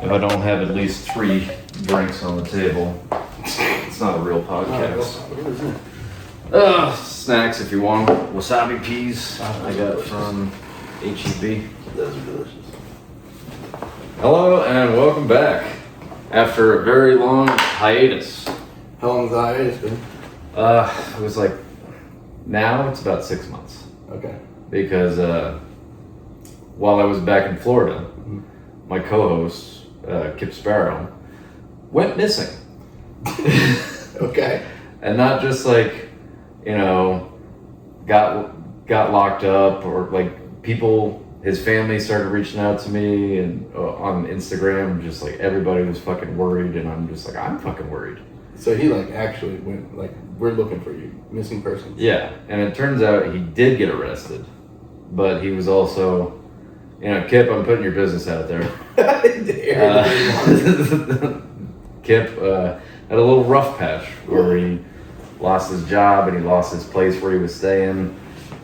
if I don't have at least 3 drinks on the table, it's not a real podcast. Snacks if you want. Wasabi peas I got from HEB. Those are delicious. Hello and welcome back after a very long hiatus. How long has the hiatus been? It was like, now it's about 6 months. Okay. Because while I was back in Florida, my co-host, Kip Sparrow, went missing. Okay. And not just like, you know, got locked up, or like people, his family started reaching out to me and on Instagram, just like everybody was fucking worried, and I'm just like, I'm fucking worried. So he like actually went like, we're looking for you, missing person. Yeah, and it turns out he did get arrested, but he was also, you know, Kip, I'm putting your business out there. Kip had a little rough patch where he lost his job and he lost his place where he was staying,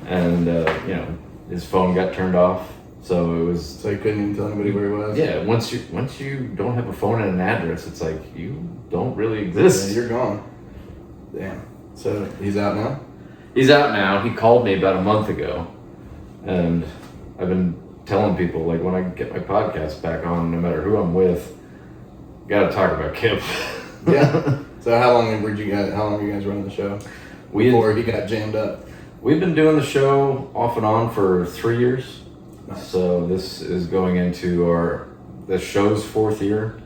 and you know, his phone got turned off, so it was. So he couldn't even tell anybody where he was. Yeah, once you don't have a phone and an address, it's like you don't really exist. Yeah, you're gone. Damn. So he's out now? He's out now. He called me about a month ago, and I've been telling people, like, when I get my podcast back on, no matter who I'm with, gotta talk about Kip. Yeah. So how long are you guys running the show? Before he got jammed up? We've been doing the show off and on for 3 years. Nice. So this is going into the show's 4th year,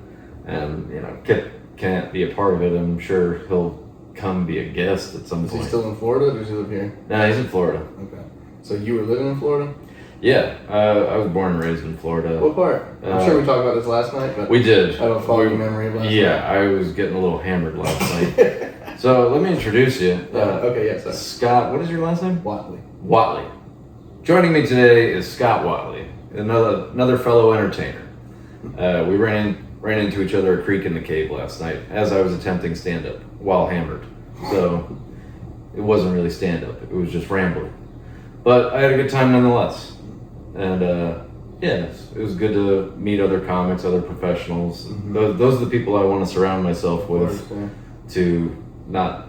and you know, Kip can't be a part of it. I'm sure he'll come be a guest at some point. Is he still in Florida, or does he live here? No, he's in Florida. Okay. So you were living in Florida? Yeah, I was born and raised in Florida. What part? I'm sure we talked about this last night, but we did. I have a foggy memory of last night. Yeah, I was getting a little hammered last night. So let me introduce you. Okay, yeah, sorry. Scott, what is your last name? Whatley. Whatley. Joining me today is Scott Whatley, another fellow entertainer. We ran into each other at Creek in the Cave last night as I was attempting stand-up while hammered. So it wasn't really stand-up, it was just rambling. But I had a good time nonetheless. And yeah, it was good to meet other comics, other professionals. Mm-hmm. Those are the people I want to surround myself with, to not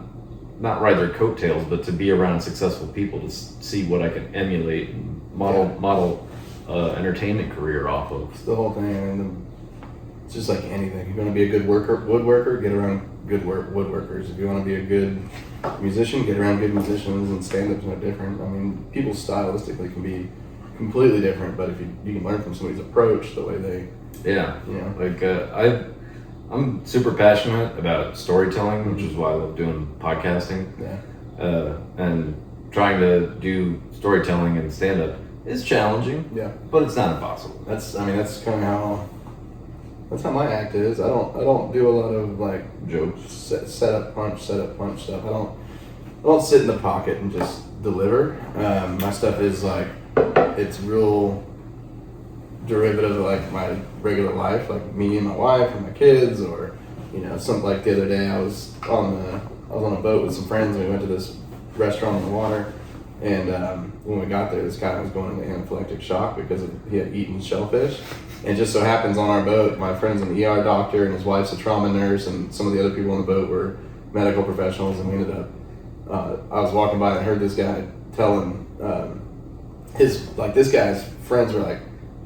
ride their coattails, but to be around successful people to see what I can emulate and model entertainment career off of. It's the whole thing. I mean, it's just like anything. If you want to be a good woodworker, get around good woodworkers. If you want to be a good musician, get around good musicians, and stand-up's no different. I mean, people stylistically can be completely different, but if you can learn from somebody's approach, the way they... Yeah. You know? Like, I'm super passionate about storytelling, which is why I love doing podcasting. Yeah. And trying to do storytelling and stand-up is challenging. Yeah. But it's not impossible. That's kind of how my act is. I don't do a lot of like Jokes. Set up punch stuff. I don't sit in the pocket and just deliver. My stuff is like, it's real derivative of like my regular life, like me and my wife and my kids, or you know, something like the other day I was on a boat with some friends and we went to this restaurant on the water, and when we got there, this guy was going into anaphylactic shock because he had eaten shellfish, and just so happens on our boat, my friend's an ER doctor and his wife's a trauma nurse, and some of the other people on the boat were medical professionals, and we ended up I was walking by and heard this guy telling this guy's friends were like,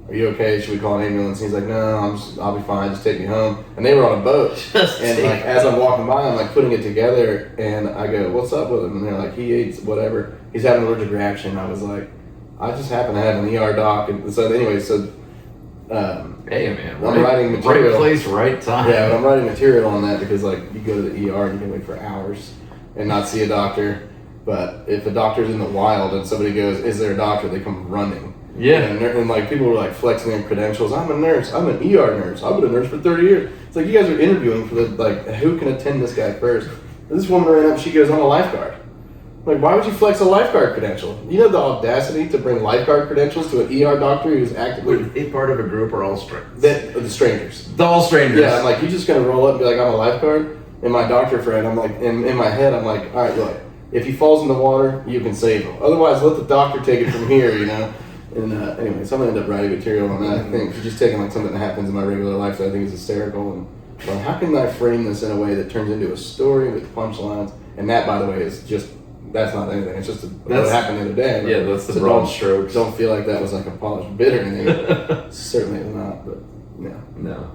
"Are you okay? Should we call an ambulance?" And he's like, "No, I'll be fine. Just take me home." And they were on a boat. And like as I'm walking by, I'm like putting it together, and I go, "What's up with him?" And they're like, "He ate whatever. He's having an allergic reaction." I was like, "I just happen to have an ER doc." And so anyway, hey man, I'm writing material. Right place, right time. Yeah, but I'm writing material on that because like you go to the ER and you can wait for hours and not see a doctor. But if a doctor's in the wild and somebody goes, "Is there a doctor?" they come running. Yeah. And like people were like flexing their credentials. "I'm a nurse. I'm an ER nurse. I've been a nurse for 30 years. It's like you guys are interviewing for who can attend this guy first. This woman ran up, she goes, "I'm a lifeguard." Like, why would you flex a lifeguard credential? You have the audacity to bring lifeguard credentials to an ER doctor who's actively... A part of a group or all strangers? The strangers. The all strangers. Yeah, I'm like, you're just going to roll up and be like, "I'm a lifeguard"? And my doctor friend, I'm like, in my head, I'm like, all right, look, if he falls in the water, you can save him. Otherwise, let the doctor take it from here, you know? And anyway, so I'm gonna end up writing material on that. I think just taking like something that happens in my regular life that I think is hysterical, and well, how can I frame this in a way that turns into a story with punchlines? And that, by the way, is just that's not anything. It's just what happened the other day. Yeah, that's the broad strokes. Don't feel like that was like a polished bit or anything. Certainly is not. But yeah. No,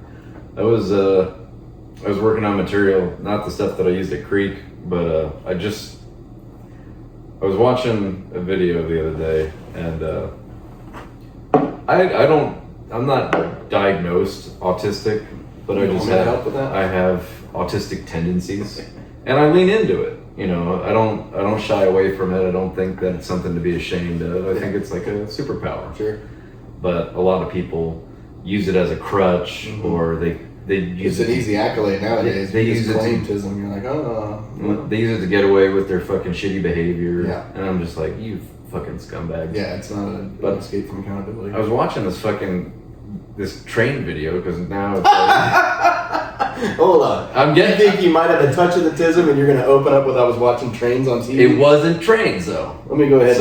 I was working on material, not the stuff that I used at Creek, but I was watching a video the other day, and I'm not diagnosed autistic, but I have autistic tendencies, and I lean into it. You know, I don't shy away from it. I don't think that it's something to be ashamed of. I think it's like a superpower. Sure. But a lot of people use it as a crutch, or they use it's an easy accolade nowadays. They use claimtism. You're like, oh. They use it to get away with their fucking shitty behavior. Yeah. And I'm just like, you fucking scumbags. Yeah, it's not an escape from accountability. I was watching this train video because now it's like, hold on. You think you might have a touch of the tism, and you're going to open up with I was watching trains on TV? It wasn't trains though. Let me go ahead.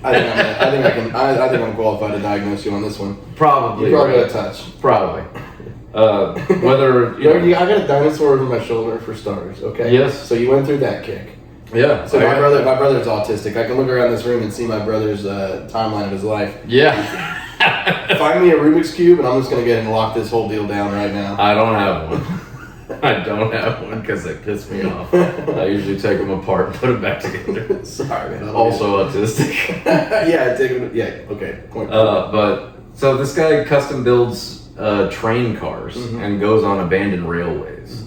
I think I'm qualified to diagnose you on this one. Probably. You probably got a touch. Probably. Whether I got a dinosaur over my shoulder for starters. Okay. Yes. So you went through that kick. Yeah. So my brother's autistic. I can look around this room and see my brother's timeline of his life. Yeah. Find me a Rubik's Cube, and I'm just gonna get and lock this whole deal down right now. I don't have one. I don't have one because they piss me off. I usually take them apart and put them back together. Sorry, man. Also autistic. Yeah, okay. Point. But so this guy custom builds train cars and goes on abandoned railways,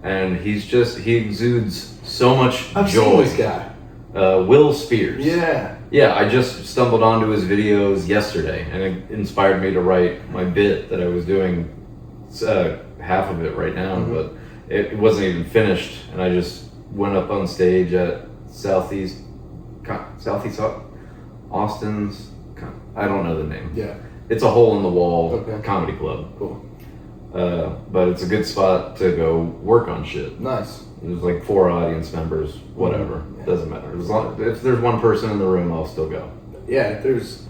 and he exudes so much I've joy. seen this guy. Will Spears. Yeah, I just stumbled onto his videos yesterday, and it inspired me to write my bit that I was doing half of it right now, but it wasn't even finished, and I just went up on stage at Southeast Austin's, I don't know the name. Yeah. It's a hole in the wall comedy club. Cool. But it's a good spot to go work on shit. Nice. There's like 4 audience members, whatever. Yeah. Doesn't matter. If there's one person in the room, I'll still go. Yeah, if there's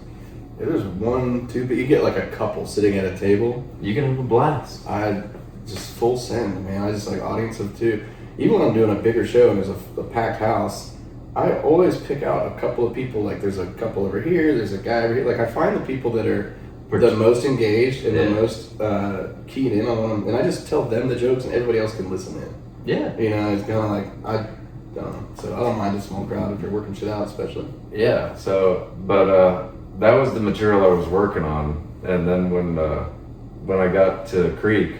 1, 2, but you get like a couple sitting at a table. You can have a blast. I just full send, man. I just like audience of 2. Even when I'm doing a bigger show and there's a packed house, I always pick out a couple of people. Like there's a couple over here, there's a guy over here. Like I find the people that are the most engaged and the most keyed in on them, and I just tell them the jokes, and everybody else can listen in. Yeah. You know, it's kind of like I don't know. So I don't mind a small crowd if you're working shit out, especially. Yeah. So, but that was the material I was working on, and then when I got to Creek,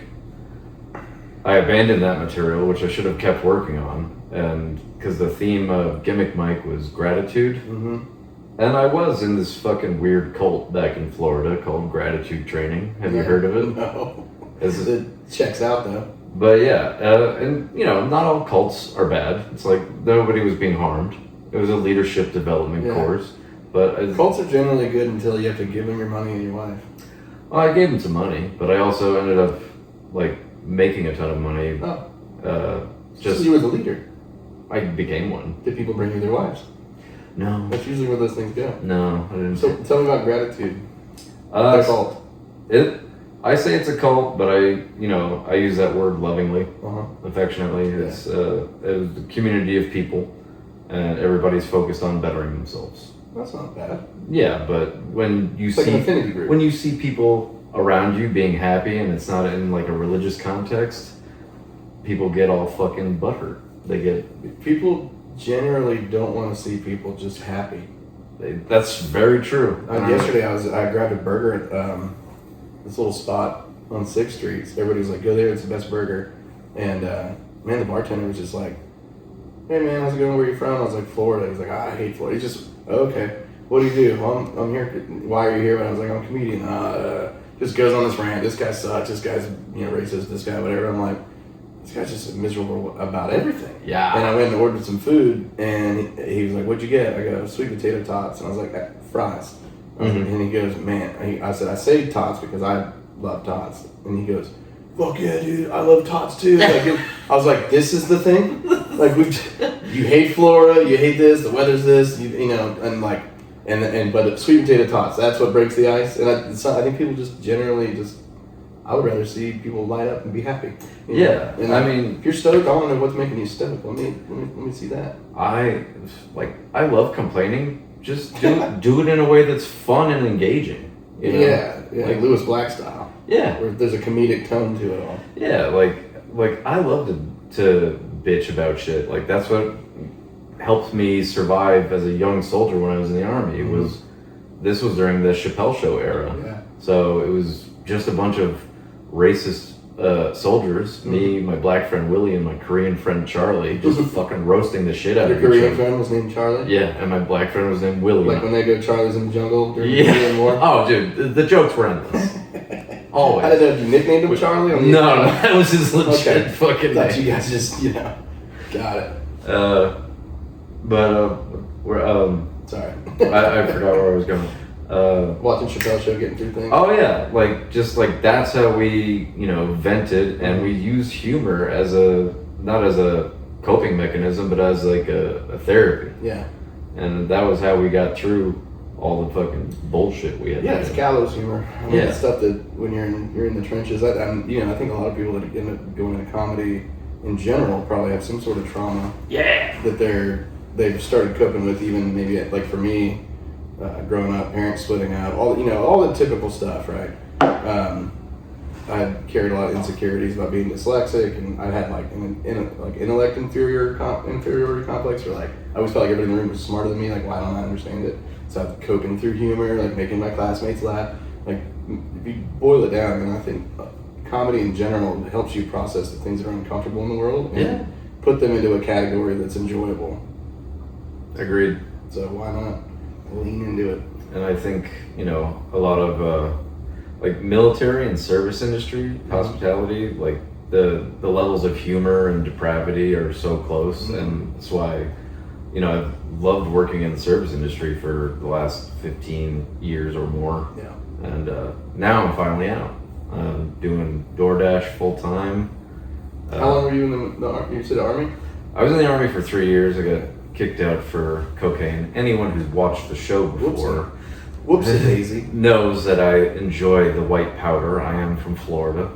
I abandoned that material, which I should have kept working on, and because the theme of Gimmick Mike was gratitude. And I was in this fucking weird cult back in Florida called Gratitude Training. Have you heard of it? No. It checks out though. But yeah, and you know, not all cults are bad. It's like nobody was being harmed. It was a leadership development course. But cults are generally good until you have to give them your money and your wife. Well, I gave them some money, but I also ended up like making a ton of money. Just you were the leader. I became one. Did people bring you their wives? No. That's usually where those things go. No, I didn't. So tell me about gratitude. The cult. I say it's a cult, but I use that word lovingly, affectionately. It's a community of people, and everybody's focused on bettering themselves. That's not bad. Yeah, but when you like an affinity group. When you see people around you being happy, and it's not in like a religious context, people get all fucking butthurt. People generally don't want to see people just happy. That's very true. Yesterday I grabbed a burger at this little spot on 6th Street. So everybody was like, go there, it's the best burger. And man, the bartender was just like, hey man, how's it going? Where are you from? I was like, Florida. He's like, I hate Florida. He's just, okay. What do you do? Well, I'm here. Why are you here? And I was like, I'm a comedian. Just goes on this rant. This guy sucks. This guy's racist. This guy whatever. I'm like, this guy's just miserable about everything. Yeah. And I went and ordered some food, and he was like, what'd you get? I got sweet potato tots. And I was like, fries. And he goes, man, I said, I say tots because I love tots. And he goes, fuck yeah, dude, I love tots too. Like, I was like, this is the thing? Like, you hate Florida, you hate this, the weather's this, and But sweet potato tots, that's what breaks the ice. And I think people just generally I would rather see people light up and be happy. Yeah, and I mean, if you're stoked, I want to know what's making you stoked. Let me see that. I love complaining. Just do it in a way that's fun and engaging. You know? Yeah, like Lewis Black style. Yeah, where there's a comedic tone to it all. Yeah, like I love to bitch about shit. Like that's what helped me survive as a young soldier when I was in the army. This was during the Chappelle Show era. Yeah. So it was just a bunch of racist soldiers, me, my black friend Willie, and my Korean friend Charlie, just fucking roasting the shit out of each other. Your Korean friend was named Charlie? Yeah, and my black friend was named Willie. Like when they go Charlie's in the jungle during the Korean War? Oh, dude, the jokes were endless. Always. I didn't know if you nicknamed him Charlie. No, that was his legit fucking name. I thought name. you guys just, got it. Sorry. I forgot where I was going. Watching Chappelle Show, getting through things. Oh yeah, that's how we, vented, and we used humor as not as a coping mechanism, but as like a therapy. Yeah. And that was how we got through all the fucking bullshit we had. Yeah, it's gallows humor. I mean, yeah. It's stuff that when you're in the trenches. I think a lot of people that end up going into comedy in general probably have some sort of trauma. Yeah. That they've started coping with, even maybe like for me, growing up, parents splitting up, all the typical stuff, right? I had carried a lot of insecurities about being dyslexic, and I had like an intellect inferiority complex, where like I always felt like everybody in the room was smarter than me. Like, why don't I understand it? So I was coping through humor, like making my classmates laugh. Like, if you boil it down, then I think comedy in general helps you process the things that are uncomfortable in the world and put them into a category that's enjoyable. Agreed. So why not lean into it? And I think, a lot of like military and service industry, hospitality, like the levels of humor and depravity are so close. And that's why, I've loved working in the service industry for the last 15 years or more. Yeah. And now I'm finally out. I'm doing DoorDash full time. How long were you in you said the Army? I was in the Army for 3 years. I got kicked out for cocaine. Anyone who's watched the show before Whoopsie daisy knows that I enjoy the white powder. I am from Florida.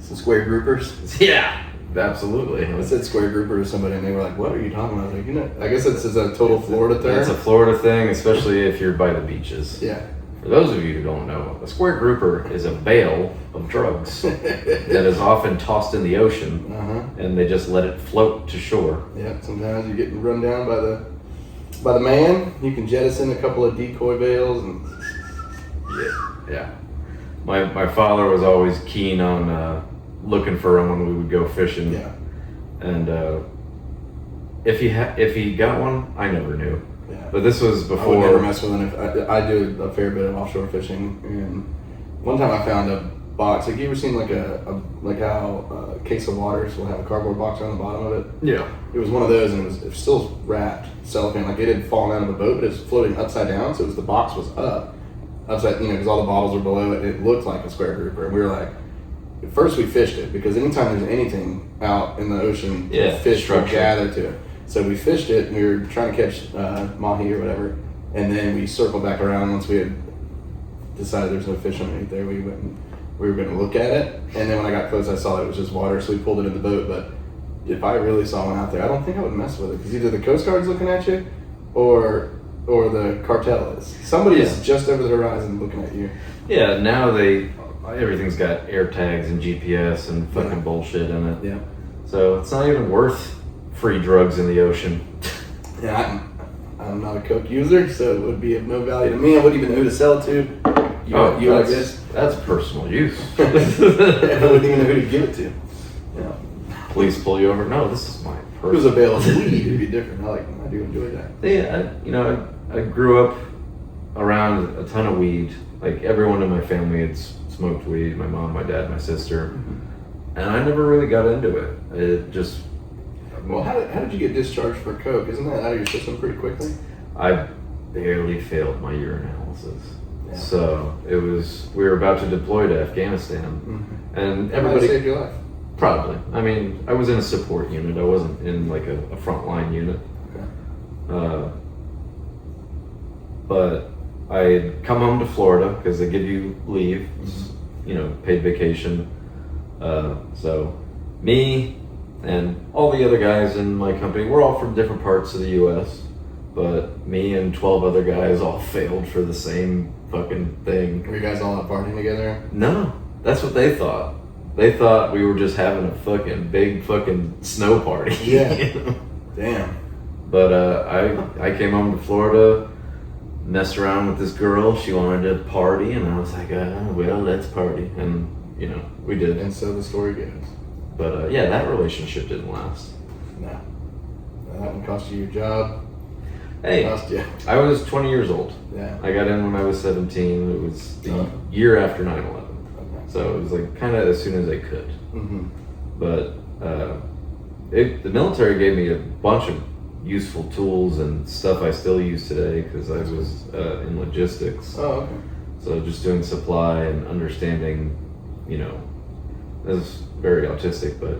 Some square groupers? Yeah, absolutely. I said square grouper to somebody and they were like, what are you talking about? I was like, I guess it's a total Florida thing. It's a Florida thing, especially if you're by the beaches. Yeah. For those of you who don't know, a square grouper is a bale of drugs that is often tossed in the ocean, and they just let it float to shore. Yeah, sometimes you get run down by the man. You can jettison a couple of decoy bales and yeah. My father was always keen on looking for them when we would go fishing. Yeah. And if he got one, I never knew. Yeah. But this was before. I would never mess with them. I do a fair bit of offshore fishing, and one time I found a box. Like, you ever seen like how a case of waters will have a cardboard box on the bottom of it? Yeah. It was one of those, and it was still wrapped cellophane. Like, it had fallen out of the boat, but it was floating upside down. So the box was upside, because all the bottles were below it. It looked like a square grouper, and we were like, at first we fished it because anytime there's anything out in the ocean, fish will gather to it. So we fished it, and we were trying to catch mahi or whatever, and then we circled back around once we had decided there's no fish underneath there. We were going to look at it, and then when I got close, I saw it was just water, so we pulled it in the boat. But if I really saw one out there, I don't think I would mess with it, because either the Coast Guard's looking at you, or the cartel is. Somebody is just over the horizon looking at you. Yeah, now everything's got air tags and GPS and fucking bullshit in it. Yeah. So it's not even worth free drugs in the ocean. Yeah, I'm not a coke user, so it would be of no value to me. I wouldn't even know who to sell it to. I guess. That's personal use. I wouldn't even know who to give it to. Yeah. Police pull you over. No, this is my If it was a bale of weed, it'd be different. I do enjoy that. Yeah, I grew up around a ton of weed. Like, everyone in my family had smoked weed. My mom, my dad, my sister. And I never really got into it. It just... Well, how did you get discharged for coke? Isn't that out of your system pretty quickly? I barely failed my urinalysis. Yeah. So we were about to deploy to Afghanistan. And everybody... Might have saved your life. Probably. I mean, I was in a support unit. I wasn't in like a frontline unit. Okay. but I had come home to Florida because they give you leave, paid vacation. So me and all the other guys in my company, we're all from different parts of the U.S., but me and 12 other guys all failed for the same fucking thing. Were you guys all out partying together? No, that's what they thought. They thought we were just having a fucking big fucking snow party. Yeah. Damn. But I came home to Florida, messed around with this girl. She wanted to party, and I was like, well, let's party. And, we did. And so the story goes. But yeah, that relationship didn't last. No. That one cost you your job. Hey, Cost you. I was 20 years old. Yeah. I got in when I was 17. It was the year after 9/11. Okay. So it was like kind of as soon as I could. Mm-hmm. But the military gave me a bunch of useful tools and stuff I still use today because I was in logistics. Oh, okay. So just doing supply and understanding, I was very autistic, but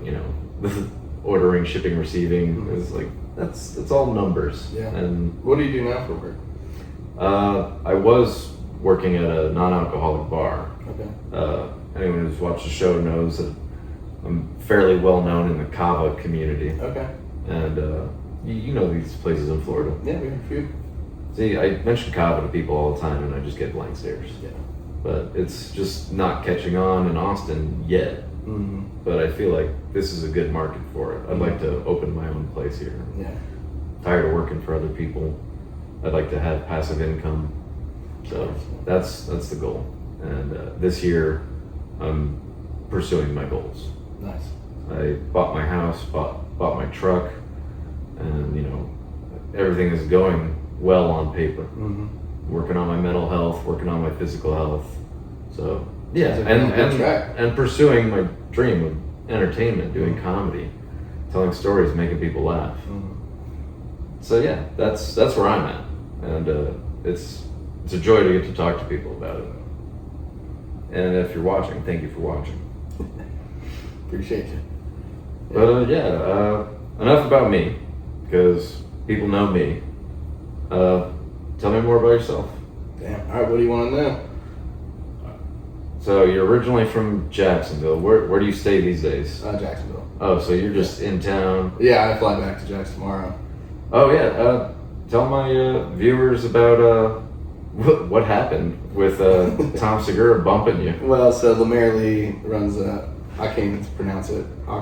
ordering, shipping, receiving is like that's all numbers. Yeah. And What do you do now for work? I was working at a non-alcoholic bar. Okay. Anyone who's watched the show knows that I'm fairly well known in the Cava community. Okay. And you know these places in Florida. Yeah, we have a few. See, I mention Cava to people all the time, and I just get blank stares. Yeah. But it's just not catching on in Austin yet. Mm-hmm. But I feel like this is a good market for it. I'd like to open my own place here. Yeah. Tired of working for other people. I'd like to have passive income. So that's the goal. And this year, I'm pursuing my goals. Nice. I bought my house, bought my truck, and everything is going well on paper. Mm-hmm. Working on my mental health, working on my physical health. So yeah, Sounds like you're on a good track. and pursuing my dream of entertainment, doing comedy, telling stories, making people laugh. Mm-hmm. So yeah, that's where I'm at, and it's a joy to get to talk to people about it. And if you're watching, thank you for watching. Appreciate you. But enough about me, because people know me. Tell me more about yourself. Damn. All right. What do you want to know? So you're originally from Jacksonville. Where do you stay these days? Jacksonville. Oh, so you're just in town. Yeah, I fly back to Jackson tomorrow. Oh yeah. Tell my viewers about what happened with Tom Segura bumping you. Well, so Lemaire Lee runs I can't even pronounce it. How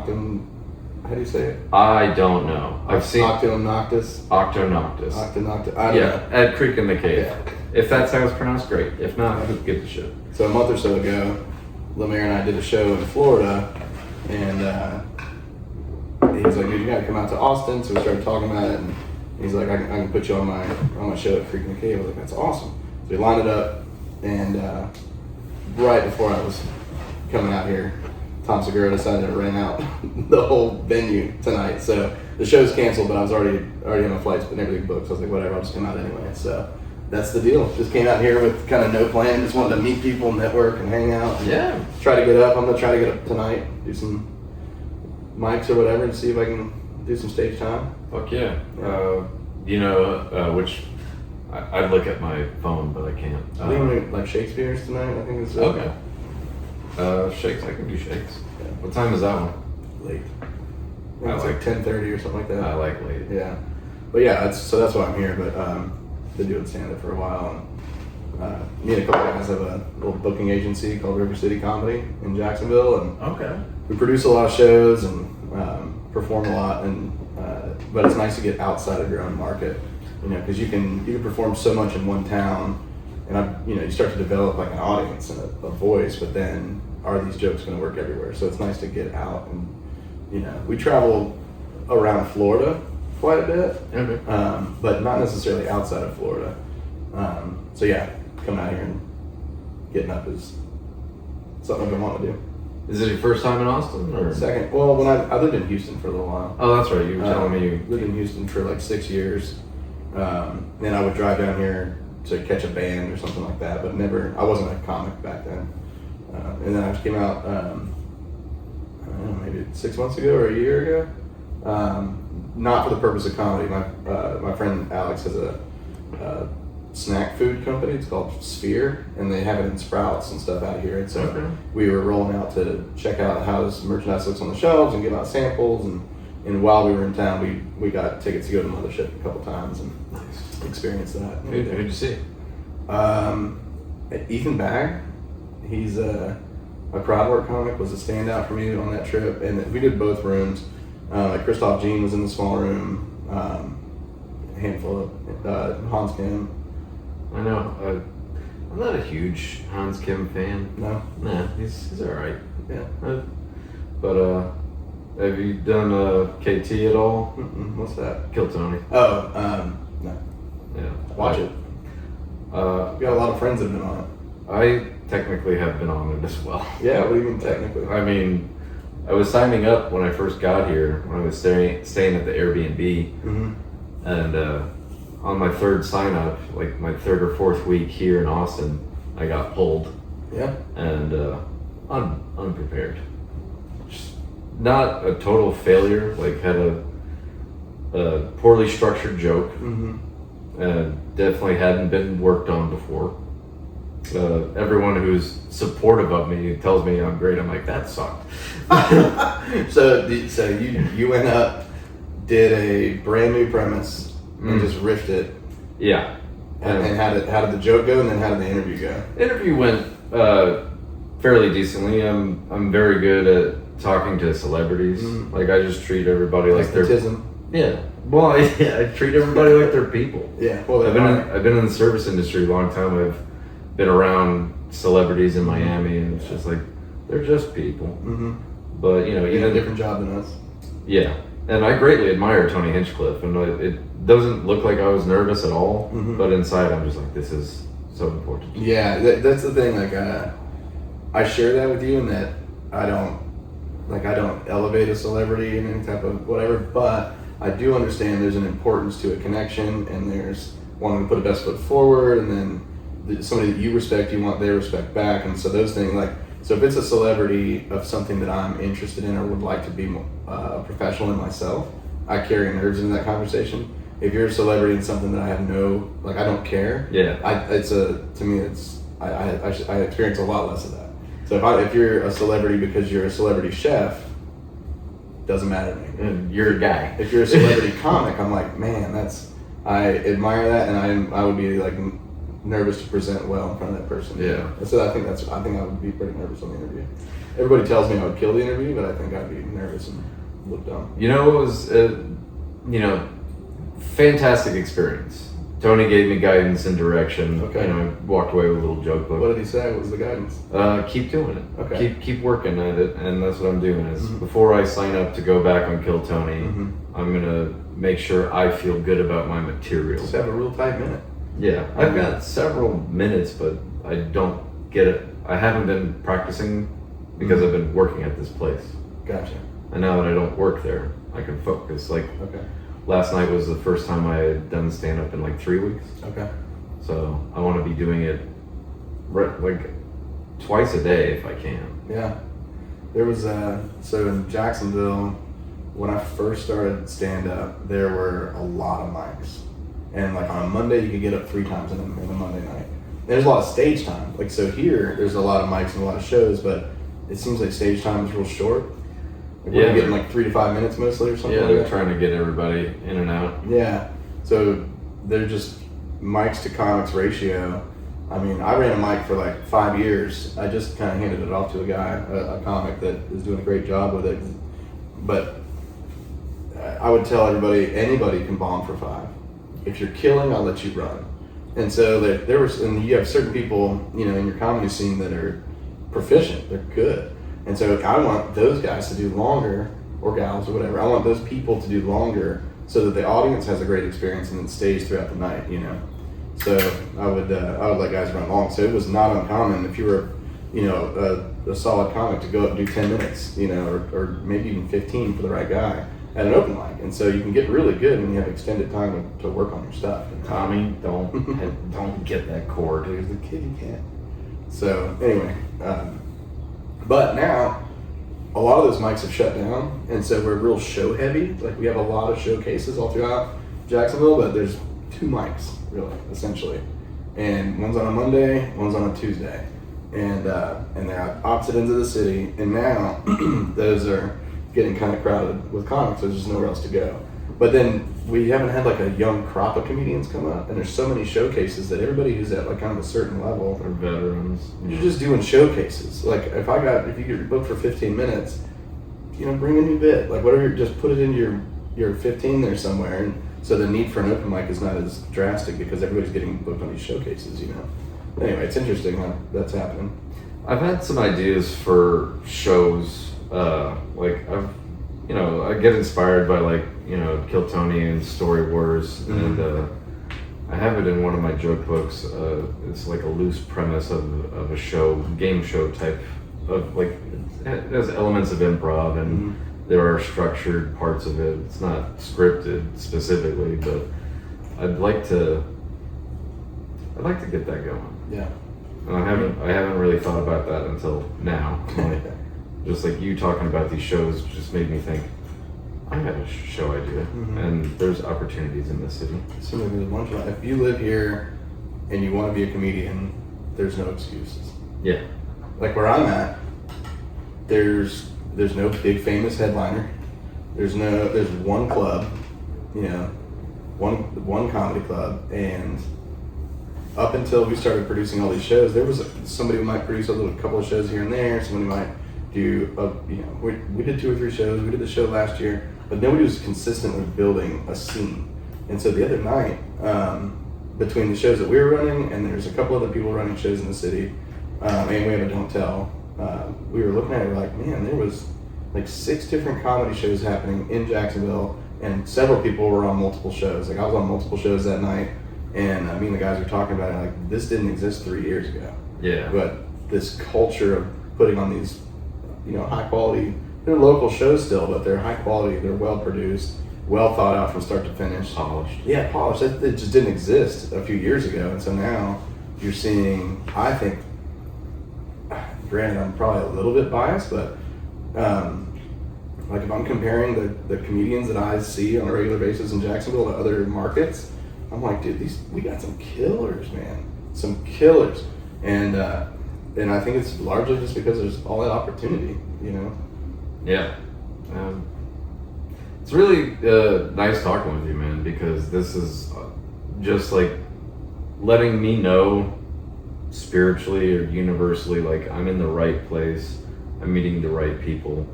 do you say it? I don't know. I've seen Octonoctus. Octonoctus. Octonoctus. I don't know. At Creek in the Cave. Yeah. If that's how it's pronounced, great. If not, who gives a shit? So a month or so ago, Lemaire and I did a show in Florida, and he was like, "Dude, you gotta come out to Austin." So we started talking about it, and he's like, "I can put you on my show at Creek in the Cave." I was like, "That's awesome." So we lined it up, and right before I was coming out here, Tom Segura decided to rent out the whole venue tonight. So the show's canceled, but I was already on my flights, but everything booked. So I was like, whatever, I'll just come out anyway. So that's the deal. Just came out here with kind of no plan. Just wanted to meet people, network, and hang out. And Yeah. try to get up. I'm gonna try to get up tonight, do some mics or whatever, and see if I can do some stage time. Fuck yeah. Which I'd look at my phone, but I can't. I think we're like Shakespeare's tonight. I think it's Okay. Shakes, I can do shakes. Yeah. What time is that one? late. I think I it's like- like 10:30 or something like that. I like late. Yeah, but yeah, that's why I'm here. But been doing stand-up for a while, and me and a couple guys have a little booking agency called River City Comedy in Jacksonville, and Okay. we produce a lot of shows and perform a lot. And but it's nice to get outside of your own market, because you can perform so much in one town, and you start to develop like an audience and a voice. But then, are these jokes going to work everywhere? So it's nice to get out, and we travel around Florida quite a bit, Okay. but not necessarily outside of Florida. So yeah, coming out here and getting up is something I've been wanting to do. Is it your first time in Austin? Or? Second, well, when I lived in Houston for a little while. Oh, that's right. You were telling me you lived in Houston for like 6 years. Then I would drive down here to catch a band or something like that, but I wasn't a comic back then. And then I just came out, I don't know, maybe 6 months ago or a year ago. Not for the purpose of comedy. My friend Alex has a snack food company. It's called Sphere, and they have it in Sprouts and stuff out here. And so Okay. we were rolling out to check out how this merchandise looks on the shelves and give out samples. And while we were in town, we got tickets to go to Mothership a couple times and Nice. experience that. Who'd you see? Ethan Bagg, he's a crowd work comic, was a standout for me on that trip, and we did both rooms. Like Christoph Jean was in the small room, a handful of Hans Kim. I know. I'm not a huge Hans Kim fan. No, Nah, he's all right. yeah, But have you done KT at all? what's that? Kill Tony. Oh, no, Yeah. watch it. I've got a lot of friends that have been on it. I technically have been on it as well. Yeah, what do you mean technically? I mean, I was signing up when I first got here, when I was staying at the Airbnb, Mm-hmm. and on my third sign up, like my third or fourth week here in Austin, I got pulled, Yeah, and unprepared. Just not a total failure, like had a poorly structured joke, mm-hmm. definitely hadn't been worked on before. Everyone who's supportive of me tells me I'm great. I'm like, that sucked. So you went up, did a brand new premise, and just riffed it. Yeah. And how did the joke go, and then how did the interview go? Interview went fairly decently. I'm very good at talking to celebrities. Mhm. Like I just treat everybody like they're Nepotism. yeah. Well, yeah, I treat everybody like they're people. Yeah. Well, I've been in the service industry a long time. I've been around celebrities in Miami, and it's just like they're just people. Mm-hmm. But you know, You had even a different job than us. yeah. And I greatly admire Tony Hinchcliffe, and it doesn't look like I was nervous at all. Mhm. But inside, I'm just like, this is so important. Yeah, that's the thing. Like, I share that with you, in that I don't elevate a celebrity in any type of whatever, but I do understand there's an importance to a connection, and there's wanting to put the best foot forward, and then somebody that you respect, you want their respect back, and so those things, like, so if it's a celebrity of something that I'm interested in or would like to be a professional in myself, I carry nerves into that conversation. If you're a celebrity in something that I have I don't care. Yeah. I experience a lot less of that. So if you're a celebrity because you're a celebrity chef, doesn't matter to me. And you're a guy. If you're a celebrity comic, I'm like, man, I admire that, and I would be like nervous to present well in front of that person. Yeah. So I think I would be pretty nervous on the interview. Everybody tells me I would kill the interview, but I think I'd be nervous and look dumb. You know, it was, fantastic experience. Tony gave me guidance and direction. Okay. You know, I walked away with a little joke book. What did he say? What was the guidance? Keep doing it. Okay. Keep working at it, and that's what I'm doing. Is Mhm. before I sign up to go back on Kill Tony, Mhm. I'm gonna make sure I feel good about my material. Just have a real tight minute. Yeah, I've got several minutes, but I don't get it. I haven't been practicing because I've been working at this place, Gotcha. and now that I don't work there, I can focus. Like Okay. last night was the first time I had done stand up in like 3 weeks. Okay. So I want to be doing it like twice a day if I can. Yeah. There was so in Jacksonville, when I first started stand up, there were a lot of mics. And like on a Monday, you could get up 3 times in a Monday night. There's a lot of stage time. Like, so here, there's a lot of mics and a lot of shows, but it seems like stage time is real short. Like, we're getting like 3 to 5 minutes mostly or something Yeah, like they're that. trying to get everybody in and out. Yeah. So they're just mics to comics ratio. I mean, I ran a mic for like 5 years. I just kind of handed it off to a guy, a comic that is doing a great job with it. But I would tell everybody, anybody can bomb for 5. If you're killing, I'll let you run. And so and you have certain people, in your comedy scene that are proficient, they're good. And so I want those guys to do longer, or gals or whatever. I want those people to do longer so that the audience has a great experience and then stays throughout the night, So I would let guys run long. So it was not uncommon if you were, a solid comic to go up and do 10 minutes, or maybe even 15 for the right guy at an open mic. And so you can get really good when you have extended time to work on your stuff. Tommy, don't get that cord. There's the kid, you can't. So anyway, but now a lot of those mics have shut down, and so we're real show heavy. Like, we have a lot of showcases all throughout Jacksonville, but there's 2 mics really, essentially. and one's on a Monday, one's on a Tuesday, and they're at opposite ends of the city. And now those are getting kind of crowded with comics. There's just nowhere else to go. But then we haven't had like a young crop of comedians come up, and there's so many showcases that everybody who's at like kind of a certain level, Or veterans. you're just doing showcases. Like if you get booked for 15 minutes, bring a new bit, like whatever, just put it into your 15 there somewhere, and so the need for an open mic is not as drastic because everybody's getting booked on these showcases. Anyway, it's interesting how that's happening. I've had some ideas for shows. I get inspired by Kill Tony and Story Wars, Mm-hmm. and I have it in one of my joke books. It's like a loose premise of a show, game show type of it has elements of improv, and there are structured parts of it. It's not scripted specifically, but I'd like to get that going. Yeah. And I haven't really thought about that until now. Just like you talking about these shows just made me think, I have a show idea, and there's opportunities in this city. So there's a bunch of, if you live here and you want to be a comedian, there's no excuses. Yeah. Like where I'm at, there's no big famous headliner. There's one club, one comedy club, and up until we started producing all these shows, there was somebody who might produce a couple of shows here and there. Somebody might do we did 2 or 3 shows. We did the show last year, but nobody was consistently building a scene. And so the other night, between the shows that we were running, and there's a couple other people running shows in the city, and we have a Don't Tell, we were looking at it, we're like, man, there was like 6 different comedy shows happening in Jacksonville, and several people were on multiple shows. Like I was on multiple shows that night, and me and the guys were talking about it, like this didn't exist 3 years ago. Yeah. But this culture of putting on these, high quality, they're local shows still, but they're high quality, they're well produced, well thought out from start to finish. Polished. Yeah, polished. It just didn't exist a few years ago. And so now you're seeing, I think, granted, I'm probably a little bit biased, but if I'm comparing the comedians that I see on a regular basis in Jacksonville to other markets, I'm like, dude, we got some killers, man. Some killers. And I think it's largely just because there's all that opportunity, Yeah. It's really nice talking with you, man, because this is just like letting me know spiritually or universally, like I'm in the right place, I'm meeting the right people,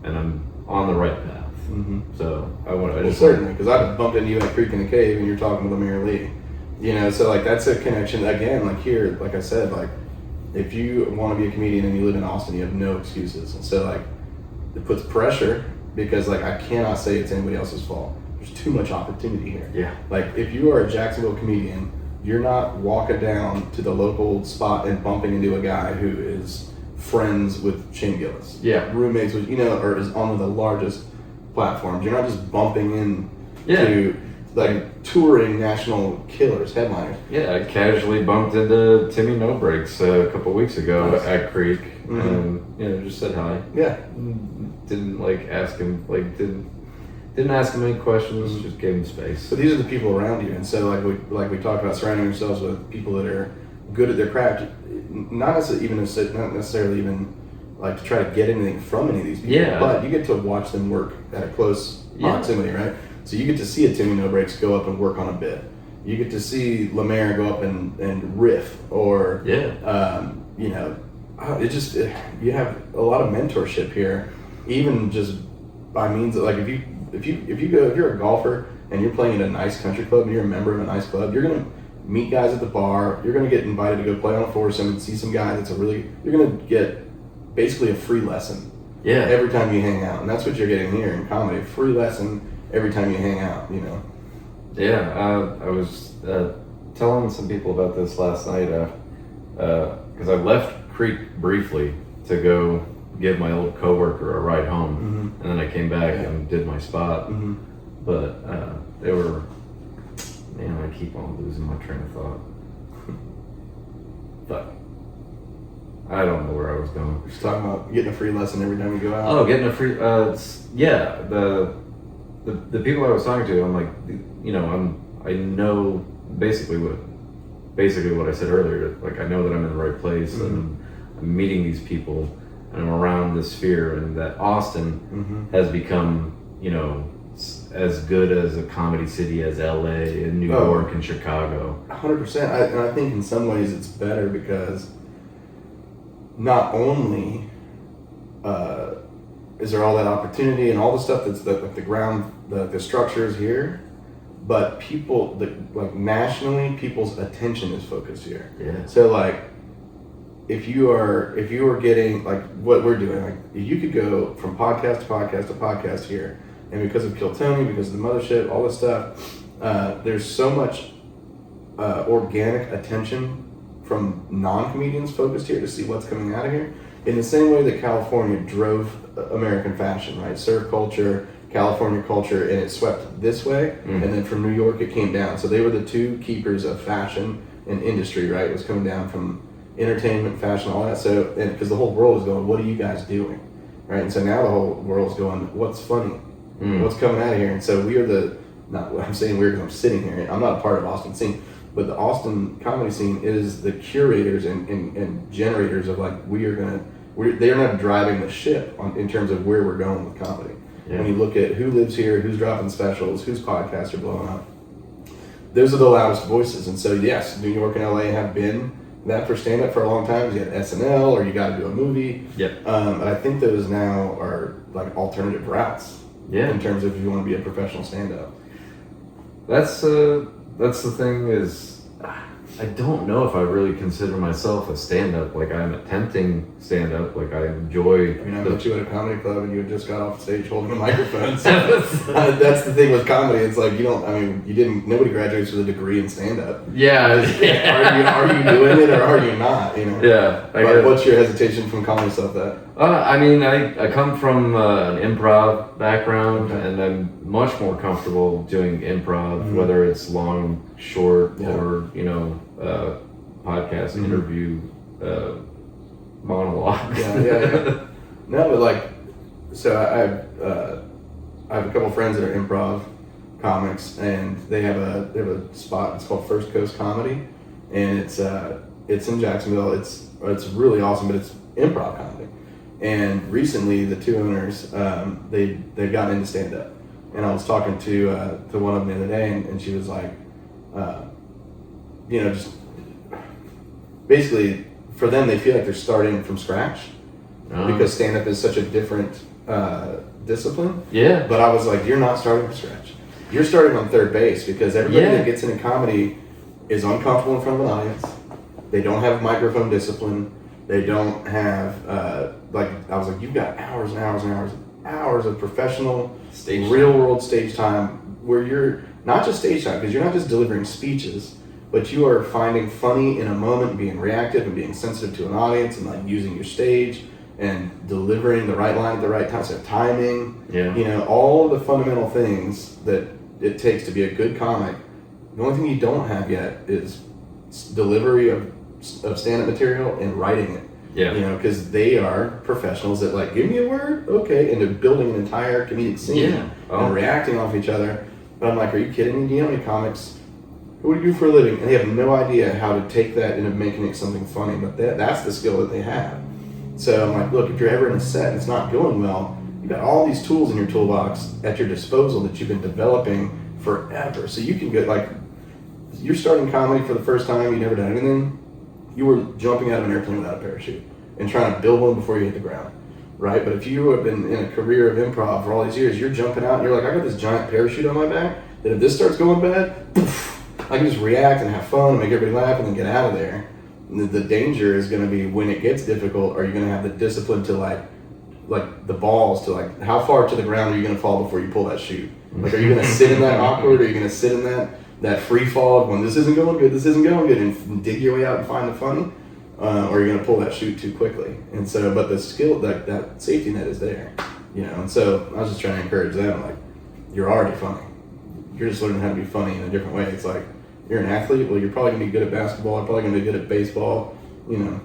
and I'm on the right path. Mm-hmm. So certainly, because I bumped into you at Creek in the Cave and you're talking with Amir Lee, so like that's a connection again. Like here, like I said, like if you want to be a comedian and you live in Austin, you have no excuses, and so like it puts pressure because like I cannot say it's anybody else's fault. There's too much opportunity here. Yeah. Like if you are a Jacksonville comedian, you're not walking down to the local spot and bumping into a guy who is friends with Shane Gillis. Yeah. Roommates with, or is on one of the largest platforms. You're not just bumping in to like touring national killers, headliners. Yeah, I casually bumped into Timmy No Breaks a couple weeks ago at Creek, Mm-hmm. and just said hi. Yeah. Didn't ask him, didn't ask him any questions, just gave him space. So these are the people around you, and so like we talked about, surrounding yourselves with people that are good at their craft, not necessarily even like to try to get anything from any of these people, but you get to watch them work at a close proximity, right? So you get to see a Timmy No Breaks go up and work on a bit. You get to see Lemaire go up and riff, or you have a lot of mentorship here, even just by means of like if you're a golfer and you're playing at a nice country club and you're a member of a nice club, you're gonna meet guys at the bar. You're gonna get invited to go play on a foursome and see some guy you're gonna get basically a free lesson. Yeah. Every time you hang out, and that's what you're getting here in comedy. A free lesson every time you hang out. Yeah. I was telling some people about this last night because I left Creek briefly to go give my old coworker a ride home, and then I came back and did my spot. But they were, man, I keep on losing my train of thought. But I don't know where I was going. Just talking about getting a free lesson every time you go out. Oh, getting a free, the people I was talking to, I'm like, I know basically basically what I said earlier. Like, I know that I'm in the right place, and I'm meeting these people, and I'm around this sphere, and that Austin has become, you know, as good as a comedy city as LA and New York and Chicago. 100%. And I think in some ways it's better because not only is there all that opportunity and all the stuff that's the ground, the structures here, but people, like nationally, people's attention is focused here. Yeah. So like, if you were getting like what we're doing, like you could go from podcast to podcast to podcast here, and because of Kill Tony, because of the mothership, all this stuff, there's so much organic attention from non-comedians focused here to see what's coming out of here. In the same way that California drove American fashion, right? Surf culture, California culture, and it swept this way, and then from New York it came down. So they were the two keepers of fashion and industry, right? It was coming down from entertainment, fashion, all that. So, and because the whole world was going, what are you guys doing, right? And so now the whole world's going, what's funny, what's coming out of here? And so we are I'm saying we're because I'm sitting here. I'm not a part of Austin scene, but the Austin comedy scene is the curators and generators of like they're not driving the ship in terms of where we're going with comedy. Yeah. When you look at who lives here, who's dropping specials, whose podcasts are blowing up, those are the loudest voices. And so yes, New York and LA have been that for stand-up for a long time. You had SNL, or you got to do a movie. Yep. But I think those now are like alternative routes. Yeah. In terms of if you want to be a professional stand-up. That's the thing is, I don't know if I really consider myself a stand-up. Like, I'm attempting stand-up. Like, I enjoy. I mean, I met you at a comedy club and you had just got off stage holding a microphone. So that's the thing with comedy. It's like nobody graduates with a degree in stand-up. Yeah. Are you doing it or are you not? You know. Yeah. But what's your hesitation from calling yourself that? I mean, I come from an improv background, and I'm much more comfortable doing improv, whether it's long, short, or podcast interview monologue. Yeah. No, but like, so I have a couple friends that are improv comics, and they have a spot. It's called First Coast Comedy, and it's in Jacksonville. It's really awesome, but it's improv comedy. And recently, the two owners they've gotten into stand up, and I was talking to one of them the other day, and she was like, just basically for them, they feel like they're starting from scratch because stand up is such a different discipline. Yeah. But I was like, you're not starting from scratch. You're starting on third base because everybody that gets into comedy is uncomfortable in front of an audience. They don't have microphone discipline. They don't have, I was like, you've got hours and hours and hours and hours of professional, real world stage time where you're not just stage time, because you're not just delivering speeches, but you are finding funny in a moment, being reactive and being sensitive to an audience and like using your stage and delivering the right line at the right time. So timing, all the fundamental things that it takes to be a good comic. The only thing you don't have yet is delivery of stand-up material and writing it. Yeah. Because they are professionals that like, give me a word, okay, and they're building an entire comedic scene and reacting off each other. But I'm like, are you kidding me? Do you know how many comics, what do you do for a living? And they have no idea how to take that into making it something funny, but that's the skill that they have. So I'm like, look, if you're ever in a set and it's not going well, you've got all these tools in your toolbox at your disposal that you've been developing forever. So you can get like, you're starting comedy for the first time, you've never done anything, you were jumping out of an airplane without a parachute and trying to build one before you hit the ground, right? But if you have been in a career of improv for all these years, you're jumping out and you're like, I got this giant parachute on my back that if this starts going bad, poof, I can just react and have fun and make everybody laugh and then get out of there. And the danger is going to be when it gets difficult, are you going to have the discipline to like the balls to like, how far to the ground are you going to fall before you pull that chute? Like, are you going to sit in that awkward? Or are you going to sit in that free fall when this isn't going good and dig your way out and find the funny? Or are you going to pull that chute too quickly? And so, but the skill, that safety net is there, and so I was just trying to encourage them, like, you're already funny. You're just learning how to be funny in a different way. It's like, you're an athlete, well, you're probably going to be good at basketball, you're probably going to be good at baseball, Anyway.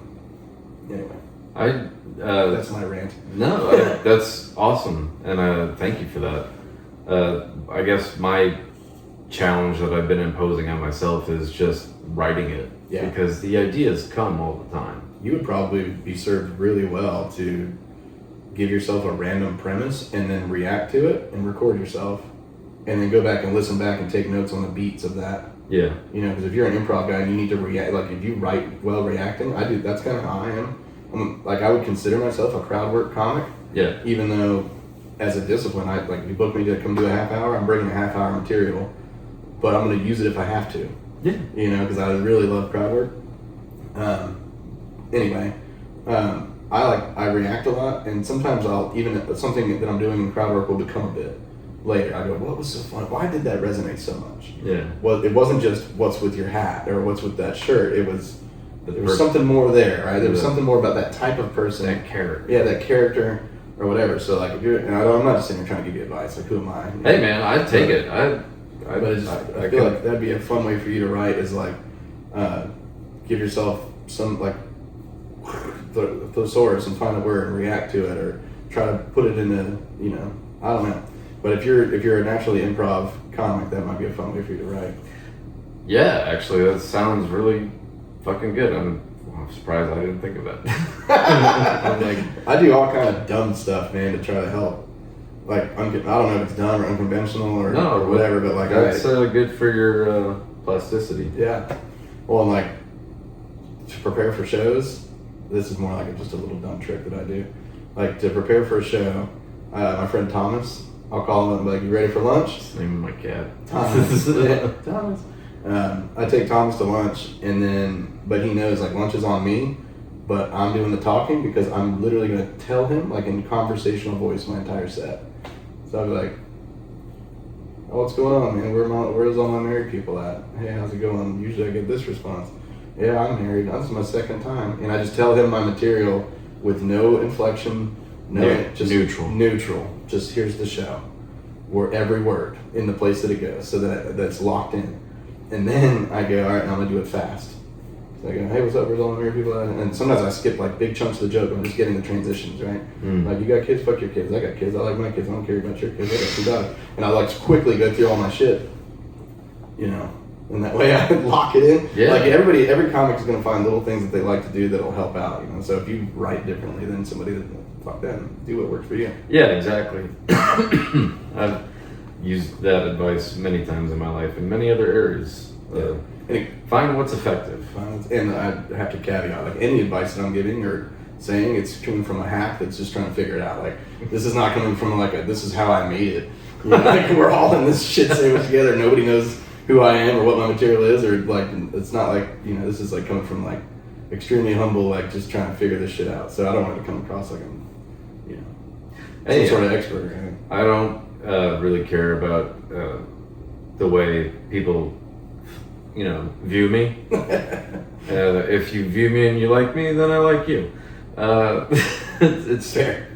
That's my rant. No, that's awesome, and thank you for that. I guess my challenge that I've been imposing on myself is just writing it. Yeah. Because the ideas come all the time. You would probably be served really well to give yourself a random premise and then react to it and record yourself and then go back and listen back and take notes on the beats of that. Yeah. You know, because if you're an improv guy and you need to react, like if you write well reacting, I do, that's kind of how I am. I would consider myself a crowd work comic. Yeah. Even though as a discipline, if you book me to come do a half hour, I'm bringing a half hour material, but I'm going to use it if I have to. Yeah. You know, because I really love crowd work. Anyway, I react a lot, and sometimes I'll even something that I'm doing in crowd work will become a bit later. I go, what was so fun? Why did that resonate so much? Yeah. Well, it wasn't just what's with your hat or what's with that shirt. There was something more there, right? There was something more about that type of person. That character. Yeah, that character or whatever. So like, if you're, and I'm not just sitting here trying to give you advice. Like, who am I? Hey man, I'd take it. I feel like that'd be a fun way for you to write is like, give yourself some like thesaurus and find a word and react to it or try to put it in a, you know, I don't know. But if you're a naturally improv comic, that might be a fun way for you to write. Yeah, actually, that sounds really fucking good. I'm surprised I didn't think of that. I do all kind of dumb stuff, man, to try to help. Like, I don't know if it's dumb or unconventional or whatever, but like that's good for your plasticity. Yeah. Well, and like to prepare for shows, this is more like just a little dumb trick that I do. Like to prepare for a show, my friend Thomas, I'll call him and be like, "You ready for lunch?" That's the name of my cat. Thomas. Yeah, Thomas. I take Thomas to lunch, but he knows like lunch is on me, but I'm doing the talking because I'm literally going to tell him like in conversational voice my entire set. So I'll be like, "Oh, what's going on, man? Where's all my married people at? Hey, how's it going?" Usually I get this response. "Yeah, I'm married. This is my second time." And I just tell him my material with no inflection, just neutral. Just here's the show, where every word in the place that it goes, so that's locked in. And then I go, all right, now I'm gonna do it fast. So I go, "Hey, what's up? Where's all the married people at?" And sometimes I skip like big chunks of the joke. I'm just getting the transitions, right? Like, you got kids? Fuck your kids. I got kids. I like my kids. I don't care about your kids. I got 2 daughters. And I like quickly go through all my shit, you know. And that way I lock it in. Yeah. Like every comic is gonna find little things that they like to do that'll help out, you know. So if you write differently than somebody that, fuck them, do what works for you. Yeah, exactly. I've used that advice many times in my life in many other areas. Find what's effective. And I have to caveat, like any advice that I'm giving or saying, it's coming from a hack that's just trying to figure it out. Like, this is not coming from like this is how I made it. You know, like we're all in this shit sandwich together. Nobody knows who I am or what my material is, or like it's not like, you know, this is like coming from like extremely humble, like just trying to figure this shit out. So I don't want it to come across like I'm, you know, some sort of expert or anything. I don't really care about the way people, you know, view me. If you view me and you like me, then I like you. It's fair.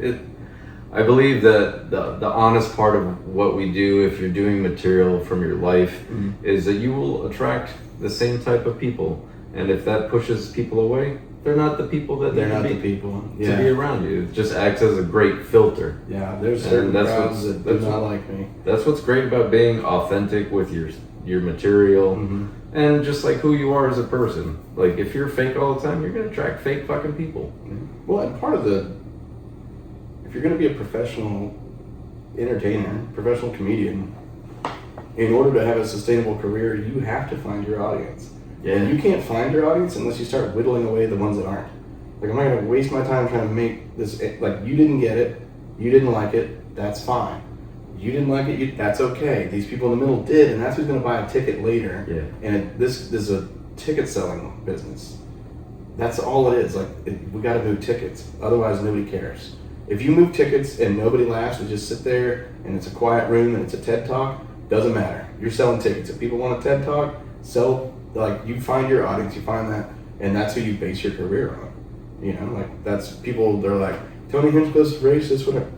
I believe that the honest part of what we do, if you're doing material from your life, is that you will attract the same type of people. And if that pushes people away, they're not the people that they're not the people to be around you. It just acts as a great filter. Yeah, there's certain crowds that do not like me. That's what's great about being authentic with your material, and just like who you are as a person. Like, if you're fake all the time, you're gonna attract fake fucking people. Well, and part of if you're gonna be a professional entertainer, professional comedian, in order to have a sustainable career, you have to find your audience. Yeah. And you can't find your audience unless you start whittling away the ones that aren't. Like, I'm not gonna waste my time trying to make this, like, you didn't get it, you didn't like it, that's fine. You didn't like it, that's okay. These people in the middle did, and that's who's gonna buy a ticket later. Yeah. And this is a ticket selling business. That's all it is. Like, we gotta move tickets, otherwise nobody cares. If you move tickets and nobody laughs, we just sit there and it's a quiet room and it's a TED Talk, doesn't matter. You're selling tickets. If people want a TED Talk, you find your audience, you find that, and that's who you base your career on. You know, like, that's people, they're like, Tony Hinchcliffe's racist, whatever.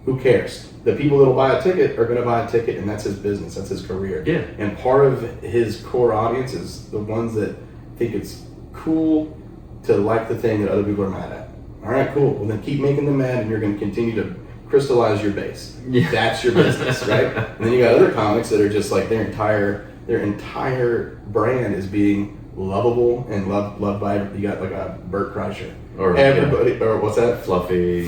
Who cares? The people that'll buy a ticket are gonna buy a ticket, and that's his business, that's his career. Yeah. And part of his core audience is the ones that think it's cool to like the thing that other people are mad at. All right, cool. Well, then keep making them mad, and you're going to continue to crystallize your base. Yeah. That's your business, right? And then you got other comics that are just like their entire brand is being lovable and loved by. You got like a Bert Kreischer, or everybody, or what's that? Fluffy.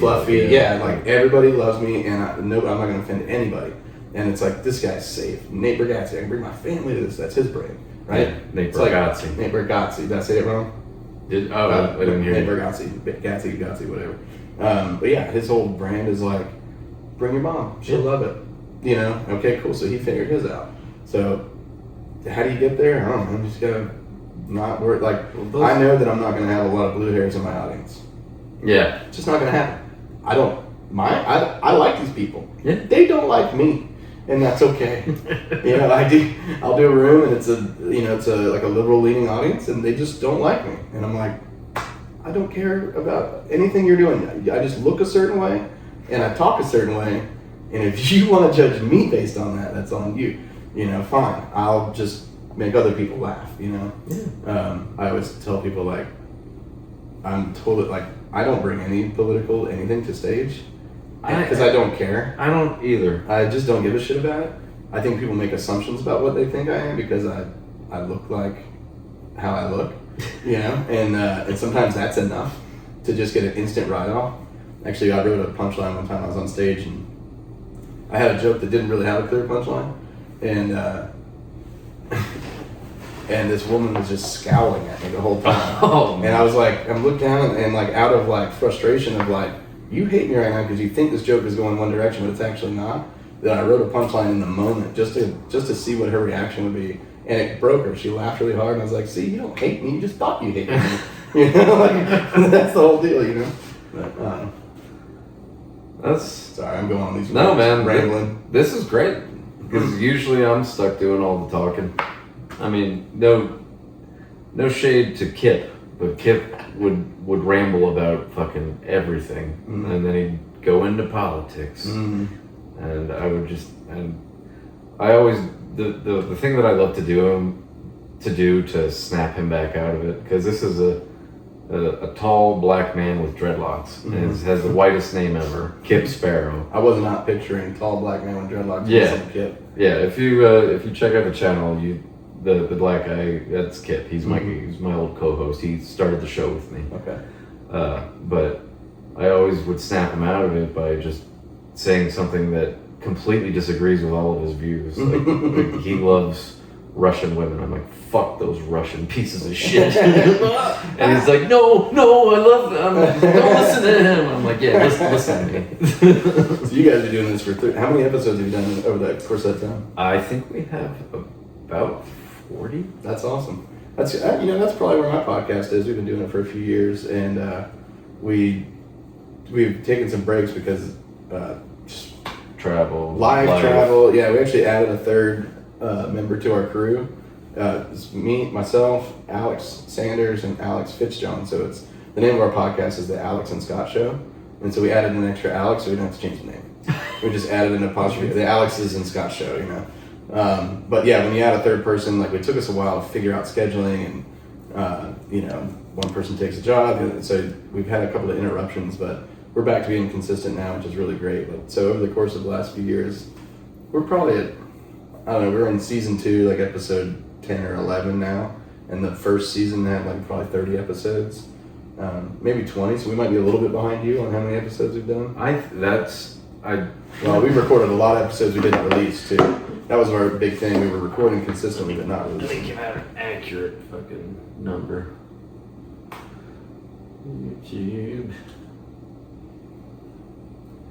Yeah, like everybody loves me, and I'm not going to offend anybody. And it's like, this guy's safe. Nate Bargatze, I can bring my family to this. That's his brand, right? Yeah, Nate Bargatze. Like, Nate Bargatze. Did I say it wrong? I didn't hear Nate you. Bargatze, whatever. But yeah, his whole brand is like, bring your mom. She'll love it. You know? Okay, cool. So he figured his out. So how do you get there? I don't know. I'm just going to not worry. Like, I know that I'm not going to have a lot of blue hairs in my audience. Yeah. It's just not going to happen. I don't mind. I like these people. Yeah. They don't like me. And that's okay. You know, I'll do a room and it's like a liberal leaning audience and they just don't like me. And I'm like, I don't care about anything you're doing. I just look a certain way and I talk a certain way. And if you want to judge me based on that, that's on you. You know, fine. I'll just make other people laugh, you know? Yeah. I always tell people like, I'm totally like, I don't bring any political anything to stage. Because I don't care. I don't either. I just don't give a shit about it. I think people make assumptions about what they think I am because I look like how I look, you know? And sometimes that's enough to just get an instant write-off. Actually, I wrote a punchline one time I was on stage and I had a joke that didn't really have a clear punchline. And and this woman was just scowling at me the whole time. Oh, and I was like, I'm looking down and like out of like frustration of like, you hate me right now because you think this joke is going one direction, but it's actually not. That I wrote a punchline in the moment just to see what her reaction would be, and it broke her. She laughed really hard, and I was like, "See, you don't hate me. You just thought you hated me." You know, like, that's the whole deal. You know. But, that's sorry, I'm going on these. No, man, rambling. This is great because usually I'm stuck doing all the talking. I mean, no shade to Kip, but Kip would ramble about fucking everything, and then he'd go into politics, and I would just, and I always the thing that I love to do to snap him back out of it, because this is a tall black man with dreadlocks, and has the whitest name ever, Kip Sparrow. I was not picturing tall black man with dreadlocks. Yeah, Kip. Yeah. If you check out the channel, the black guy, that's Kip. He's my old co-host. He started the show with me. Okay. But I always would snap him out of it by just saying something that completely disagrees with all of his views. Like he loves Russian women. I'm like, fuck those Russian pieces of shit. And he's like, no, I love them. Don't listen to him. I'm like, yeah, listen to me. So you guys are doing this for how many episodes have you done over the course of that time? I think we have about 40. That's awesome. That's that's probably where my podcast is. We've been doing it for a few years, and we've taken some breaks because just live travel. Yeah, we actually added a third member to our crew. It's me, myself, Alex Sanders, and Alex Fitzjohn. So it's the name of our podcast is the Alex and Scott Show, and so we added an extra Alex, so we don't have to change the name. We just added an apostrophe. The Alex's and Scott Show, you know. But yeah, when you add a third person, like it took us a while to figure out scheduling, and one person takes a job, and so we've had a couple of interruptions, but we're back to being consistent now, which is really great. But so over the course of the last few years, we're probably at, I don't know, we're in season 2, like episode 10 or 11 now, and the first season had like probably 30 episodes, maybe 20. So we might be a little bit behind you on how many episodes we've done. Well, we recorded a lot of episodes we didn't release too. That was our big thing. We were recording consistently, but not releasing. Let me give out an accurate fucking number. YouTube.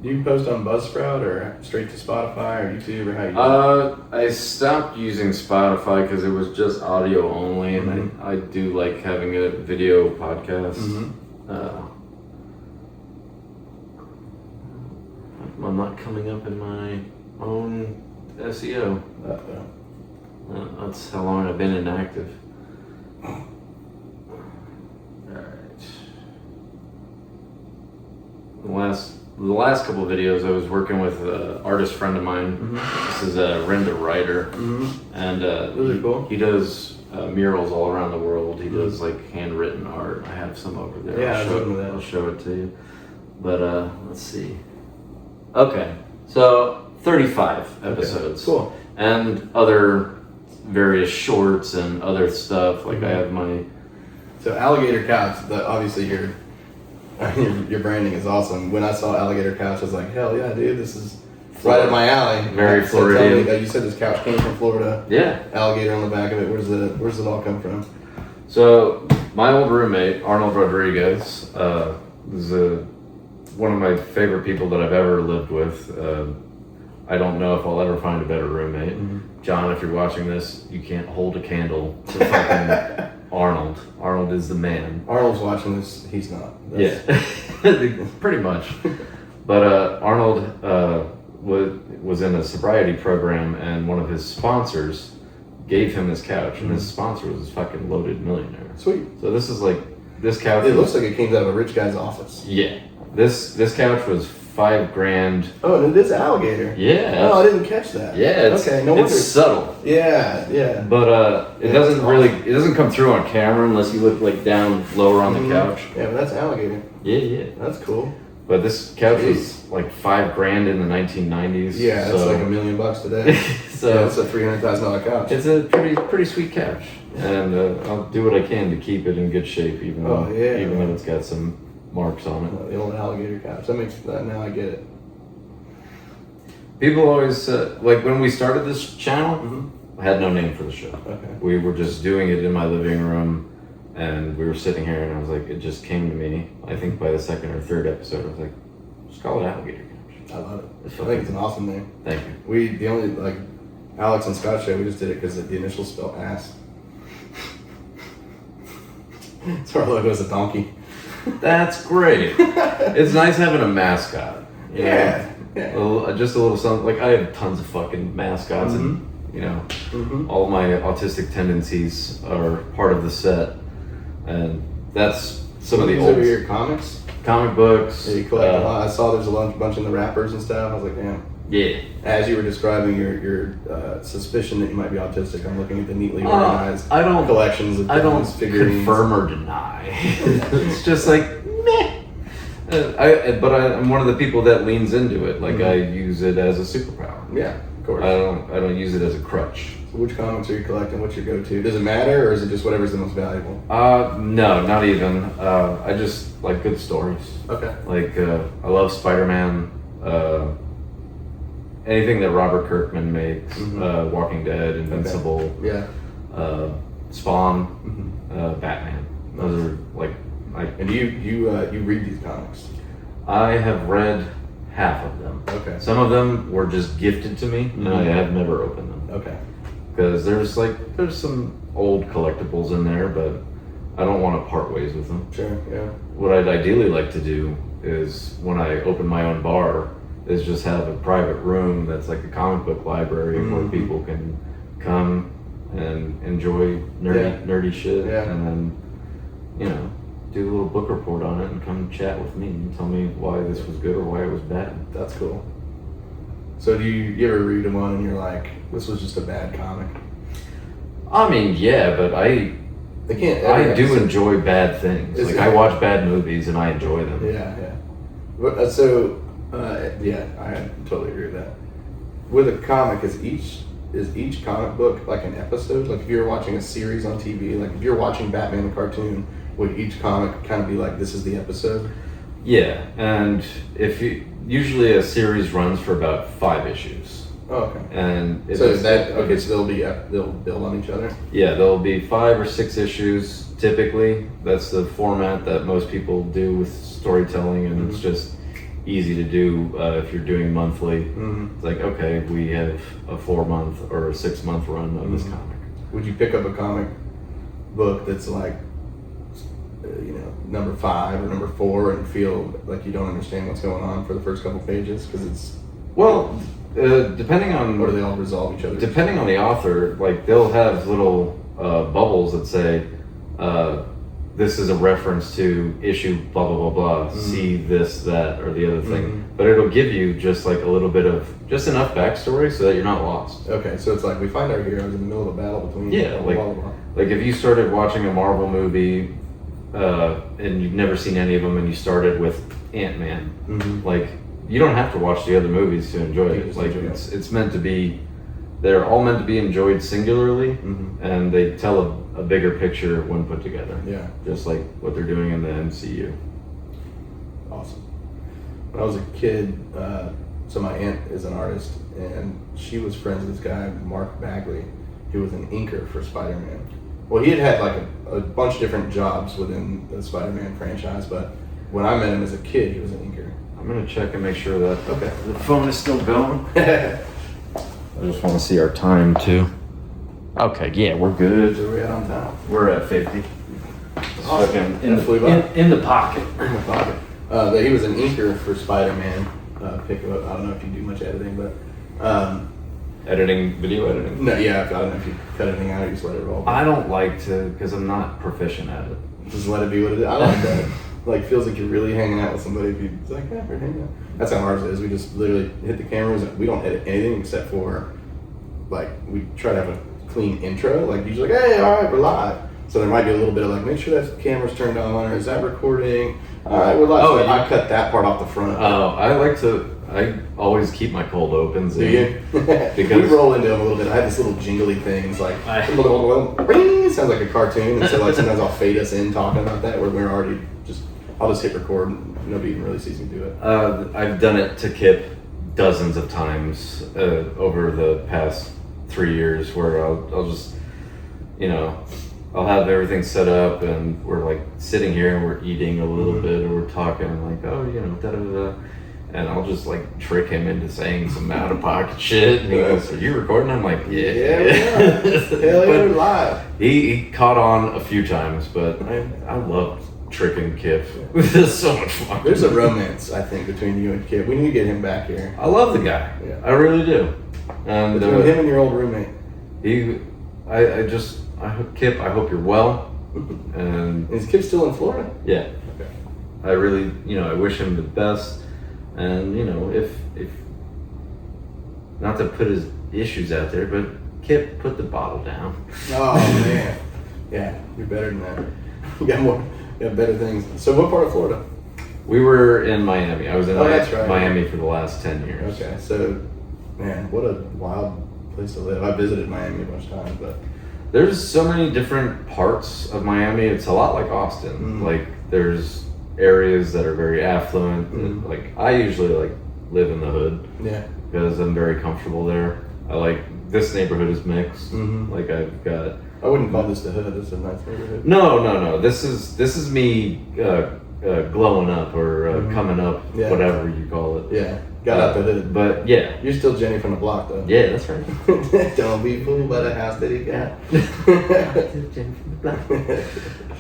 Do you post on Buzzsprout or straight to Spotify or YouTube or how you do it? I stopped using Spotify because it was just audio only, and I do like having a video podcast. I'm not coming up in my own SEO. That's how long I've been inactive. Alright. The last couple of videos I was working with an artist friend of mine. This is a render writer. And really cool. He does murals all around the world. He does like handwritten art. I have some over there. Yeah, I'll show it to you. But let's see. Okay, so 35 episodes. Okay, cool. And other various shorts and other stuff. Like I have my... So Alligator Couch, obviously your branding is awesome. When I saw Alligator Couch, I was like, hell yeah, dude, this is right up my alley. Very so tell Floridian. me, you said this couch came from Florida. Yeah. Alligator on the back of it. Where's it all come from? So my old roommate, Arnold Rodriguez, is one of my favorite people that I've ever lived with. I don't know if I'll ever find a better roommate. Mm-hmm. John, if you're watching this, you can't hold a candle to fucking Arnold. Arnold is the man. Arnold's watching this. He's not. Yeah, pretty much. But Arnold was in a sobriety program, and one of his sponsors gave him this couch, and his sponsor was this fucking loaded millionaire. Sweet. So this is like, this couch... It looks like it came out of a rich guy's office. Yeah. This couch was $5,000. Oh, and it is Alligator. Yeah. Oh, I didn't catch that. Yeah. Okay, no wonder. It's subtle. Yeah. But it doesn't really, it doesn't come through on camera unless you look like down lower on the couch. Yeah, but that's Alligator. Yeah. That's cool. But this couch was like $5,000 in the 1990s. Yeah, it's like $1 million today. So yeah, it's a $300,000 couch. It's a pretty sweet couch, and I'll do what I can to keep it in good shape, even though it's got some marks on it. The old Alligator couch. That makes that now I get it. People always like when we started this channel, I had no name for the show. Okay. We were just doing it in my living room, and we were sitting here, and I was like, it just came to me. I think by the second or third episode, I was like, just call it Alligator Couch. I love it. I think it's an awesome name. Thank you. The only like Alex and Scott show, we just did it because the initials spell ass. So our logo is a donkey. That's great. It's nice having a mascot. Yeah. Just a little something. Like I have tons of fucking mascots, and all my autistic tendencies are part of the set, and that's some of the old your comics. Comic books. Yeah, you collect a lot. I saw there's a bunch in the wrappers and stuff. I was like, damn. Yeah. As you were describing your suspicion that you might be autistic, I'm looking at the neatly organized collections of figurines. Confirm or deny. It's just like, meh. But I'm one of the people that leans into it. Like I use it as a superpower. Yeah, of course. I don't use it as a crutch. So which comics are you collecting? What's your go-to? Does it matter, or is it just whatever's the most valuable? No, not even. I just like good stories. Okay. Like I love Spider-Man. Anything that Robert Kirkman makes. Walking Dead, Invincible. Okay. Yeah. Spawn. Batman. Those are like. And you read these comics? I have read half of them. Okay. Some of them were just gifted to me, and I have never opened them. Okay. Because there's some old collectibles in there, but I don't want to part ways with them. Sure. Yeah. What I'd ideally like to do is when I open my own bar, is just have a private room that's like a comic book library where people can come and enjoy nerdy shit, and then do a little book report on it and come chat with me and tell me why this was good or why it was bad. That's cool. So do you ever read one and you're like, this was just a bad comic? I mean, yeah, but I do enjoy bad things. Like I watch bad movies and I enjoy them. Yeah. But, I totally agree with that. With a comic, is each comic book like an episode? Like if you're watching a series on TV, like if you're watching Batman the cartoon, would each comic kind of be like, this is the episode? Yeah, and usually a series runs for about 5 issues. Oh, okay. And so they'll build on each other? Yeah, there'll be 5 or 6 issues typically. That's the format that most people do with storytelling, and it's just easy to do if you're doing monthly. It's like, okay, we have a 4-month or a 6-month run of this comic. Would you pick up a comic book that's like, number 5 or number 4 and feel like you don't understand what's going on for the first couple pages because it's depending on, or do they all resolve each other? Depending on the author, like they'll have little bubbles that say this is a reference to issue blah blah blah blah, see this, that, or the other thing, but it'll give you just like a little bit of just enough backstory so that you're not lost. Okay, so it's like we find our heroes in the middle of a battle between blah, blah, blah. Like if you started watching a Marvel movie and you've never seen any of them, and you started with Ant-Man, like you don't have to watch the other movies to enjoy it. Just Like enjoy it's meant to be. They're all meant to be enjoyed singularly, and they tell a bigger picture when put together. Yeah. Just like what they're doing in the MCU. Awesome. When I was a kid, so my aunt is an artist, and she was friends with this guy, Mark Bagley, who was an inker for Spider-Man. Well, he had like a bunch of different jobs within the Spider-Man franchise, but when I met him as a kid, he was an inker. I'm gonna check and make sure that Okay. the phone is still going. I just want to see our time too. Okay, yeah, we're good. So we're on time. We're at 50. Awesome. In the pocket. In my pocket. He was an inker for Spider-Man. Pick up. I don't know if you do much editing, but Editing, video editing. no, yeah. I don't know if you cut anything out or you just let it roll. I don't like to, because I'm not proficient at it. Just let it be what it is. I like that. Like, feels like you're really hanging out with somebody. If you, it's like, yeah, we're hanging out. That's how ours is. We just literally hit the cameras. We don't edit anything except for, like, we try to have a clean intro. Like, usually, like, hey, all right, we're live. So there might be a little bit of like, make sure that camera's turned on, or is that recording? All right, we're live. Oh, So yeah. I cut that part off the front. I always keep my cold opens. Do you? Because we roll into them a little bit. I have this little jingly things like, ring, it sounds like a cartoon. And so like sometimes I'll fade us in talking about that where we're already just, I'll just hit record and nobody even really sees me do it. I've done it to Kip dozens of times over the past 3 years where I'll just, I'll have everything set up and we're like sitting here and we're eating a little bit or we're talking like, oh, da-da-da-da. And I'll just like trick him into saying some out of pocket shit. And he goes, "Are you recording?" I'm like, "Yeah, we are. Hell yeah, we're live." He caught on a few times, but I love tricking Kip. It's so much fun. There's a romance, I think, between you and Kip. We need to get him back here. I love the guy. Yeah. I really do. And Between him and your old roommate. Kip, I hope you're well. And Is Kip still in Florida? yeah, Okay. I really, I wish him the best. And if not to put his issues out there, but Kip, put the bottle down. Oh man, yeah, you're better than that. You got better things. So, what part of Florida? We were in Miami. I was in that's right. Miami for the last 10 years. Okay, so man, what a wild place to live. I visited Miami a bunch of times, but There's so many different parts of Miami. It's a lot like Austin. Like there's areas that are very affluent. And, like I usually live in the hood. Yeah. Because I'm very comfortable there. I like this neighborhood is mixed. Like I've got. I wouldn't call this the hood. This is a nice neighborhood. No. This is me glowing up or coming up, Yeah. whatever you call it. Yeah. Got out the hood. But yeah. You're still Jenny from the block, though. Yeah, that's right. Don't be fooled by the house that he got.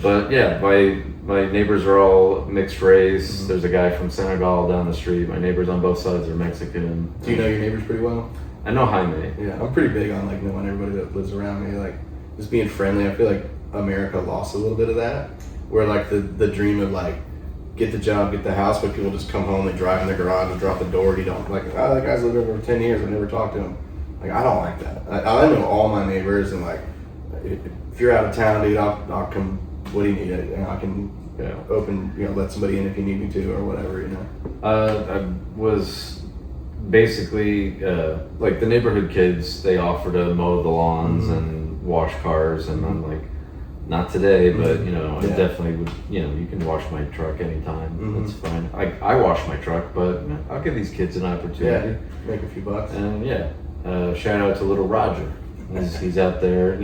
But yeah, my neighbors are all mixed race. There's a guy from Senegal down the street. My neighbors on both sides are Mexican. Do you know your neighbors pretty well? I know Jaime. Yeah, I'm pretty big on knowing everybody that lives around me, just being friendly. I feel like America lost a little bit of that, where the dream of get the job, get the house, but people just come home, they drive in their garage and drop the door. You don't that guy's lived over 10 years. I've never talked to him. I don't like that. I know all my neighbors, and if you're out of town, dude, I'll come. What do you need? I can open, let somebody in if you need me to or whatever. I was basically the neighborhood kids. They offer to mow the lawns and wash cars, and I'm like, not today, but I definitely would. You can wash my truck anytime. That's fine. I wash my truck, but I'll give these kids an opportunity. Yeah, make a few bucks. And shout out to little Roger. He's out there,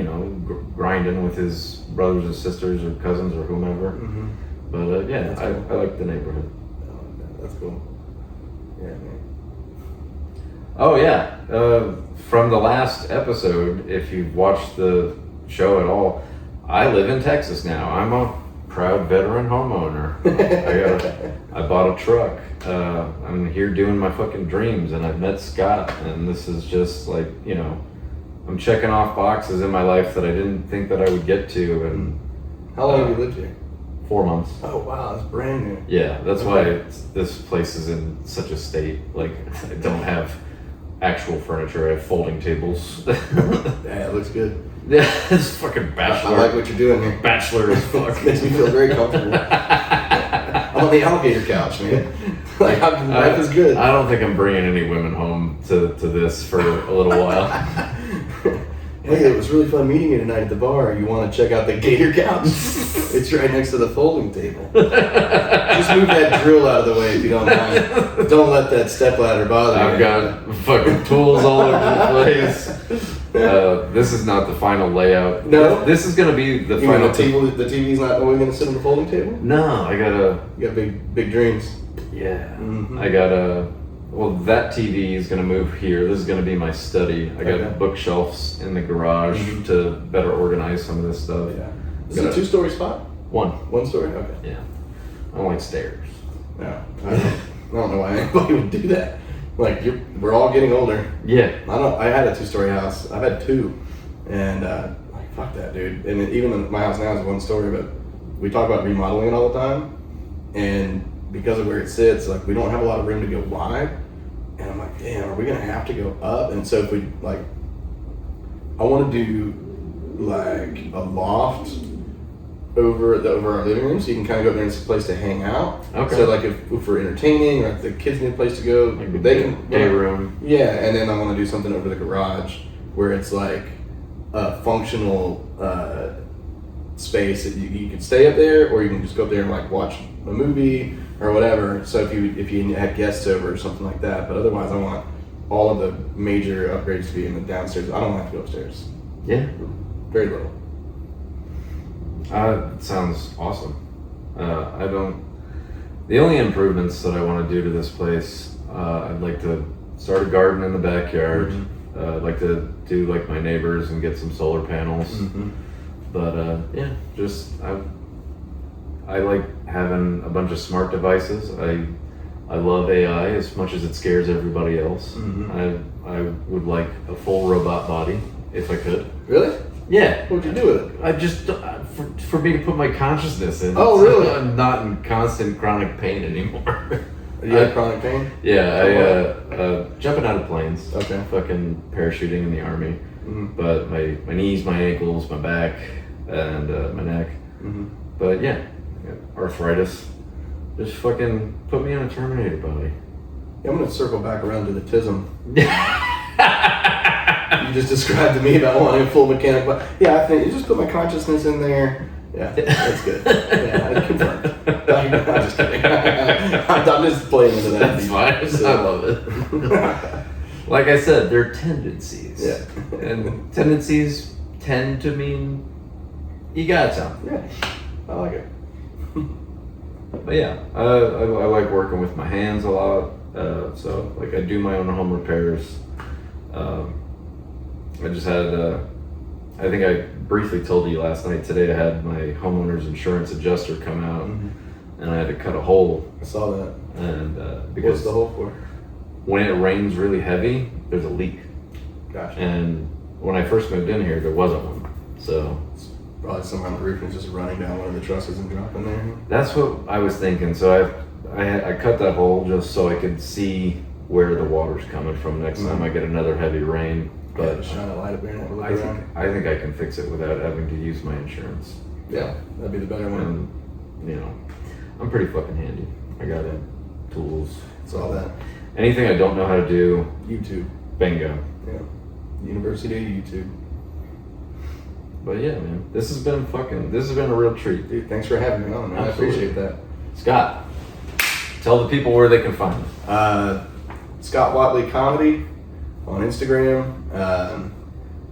grinding with his brothers and sisters or cousins or whomever. But I like the neighborhood. That's cool. Yeah, man. Oh yeah, from the last episode, if you've watched the show at all, I live in Texas now. I'm a proud veteran homeowner. I bought a truck. I'm here doing my fucking dreams, and I've met Scott, and this is just I'm checking off boxes in my life that I didn't think that I would get to. And how long have you lived here? 4 months. Oh wow, that's brand new. Yeah, that's why this place is in such a state. I don't have actual furniture. I have folding tables. Yeah, it looks good. Yeah, it's fucking bachelor. I like what you're doing here. Bachelor as fuck. Makes me feel very comfortable. I'm on the alligator couch, man. Like, life is good. I don't think I'm bringing any women home to this for a little while. Hey, it was really fun meeting you tonight at the bar. You want to check out the gator couch? It's right next to the folding table. Just move that drill out of the way if you don't mind. Don't let that stepladder bother you. I've got fucking tools all over the place. This is not the final layout. No? This is going to be the You final... mean the TV's not only going to sit on the folding table? No, I gotta... You got big dreams. Yeah. Mhm. I gotta... Well, that TV is going to move here. This is going to be my study. I got Okay. bookshelves in the garage to better organize some of this stuff. Yeah. Is it a 2-story spot? One. 1 story? Okay. Yeah. I don't like stairs. No. I don't know why anybody would do that. Like, we're all getting older. Yeah. I had a 2-story house. I've had 2. And, like, fuck that, dude. And even my house now is 1 story, but we talk about remodeling it all the time. And because of where it sits, like, we don't have a lot of room to go wide. And I'm like, damn, are we gonna have to go up? And so if we, like, I want to do like a loft over our living room, so you can kind of go there and it's a place to hang out. Okay. So like if we're entertaining or if the kids need a place to go, Like the they can day room. Yeah, and then I want to do something over the garage where it's like a functional space that you can stay up there, or you can just go up there and like watch a movie or whatever. So if you had guests over or something like that, but otherwise I want all of the major upgrades to be in the downstairs. I don't have to go upstairs. Yeah. Very little. It sounds awesome. The only improvements that I want to do to this place, I'd like to start a garden in the backyard. I'd like to do like my neighbors and get some solar panels. But yeah, just I like having a bunch of smart devices. I love AI as much as it scares everybody else. I would like a full robot body if I could. Really? Yeah. What would you do with it? I just for me to put my consciousness in. Oh, really? I'm not in constant chronic pain anymore. You have chronic pain? Yeah, jumping out of planes. Okay. Fucking parachuting in the army. But my knees, my ankles, my back, and my neck. But yeah, arthritis. Just fucking put me in a Terminator body. Yeah, I'm gonna circle back around to the TISM. You just described to me about wanting a full mechanic, but yeah, I think you just put my consciousness in there. Yeah, that's good. Yeah, I confirmed. I'm just kidding. I'm just playing into that. That's fine. So, I love it. Like I said, they're tendencies. Yeah. And tendencies tend to mean you got some. Yeah, I like it. But yeah, I like working with my hands a lot. So like I do my own home repairs. I just had, I think I briefly told you last night, today I had my homeowner's insurance adjuster come out and I had to cut a hole. I saw that. And What's because the hole for? when it rains really heavy, there's a leak. Gotcha. And when I first moved in here, there wasn't one. So It's probably somewhere on the roof and it's just running down one of the trusses and dropping there. that's what I was thinking. So I cut that hole just so I could see where the water's coming from next time I get another heavy rain. But But shine a light up there and have a look I think I can fix it without having to use my insurance. Yeah, that'd be the better one. And you know, I'm pretty fucking handy. I got tools. It's all that. Anything I don't know how to do, YouTube. bingo. Yeah. University of YouTube. But yeah, man, this has been a real treat. Dude, thanks for having me on, man. I Absolutely. appreciate that. Scott, tell the people where they can find you. Scott Whatley Comedy on Instagram.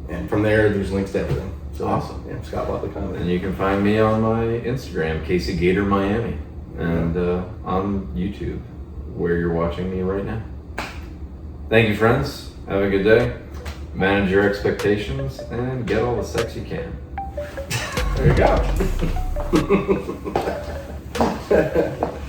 And from there's links to everything. So Awesome. Yeah, Scott Whatley Comedy. And you can find me on my Instagram, Casey Gator Miami, and on YouTube, where you're watching me right now. Thank you, friends. Have a good day. Manage your expectations and get all the sex you can. There you go.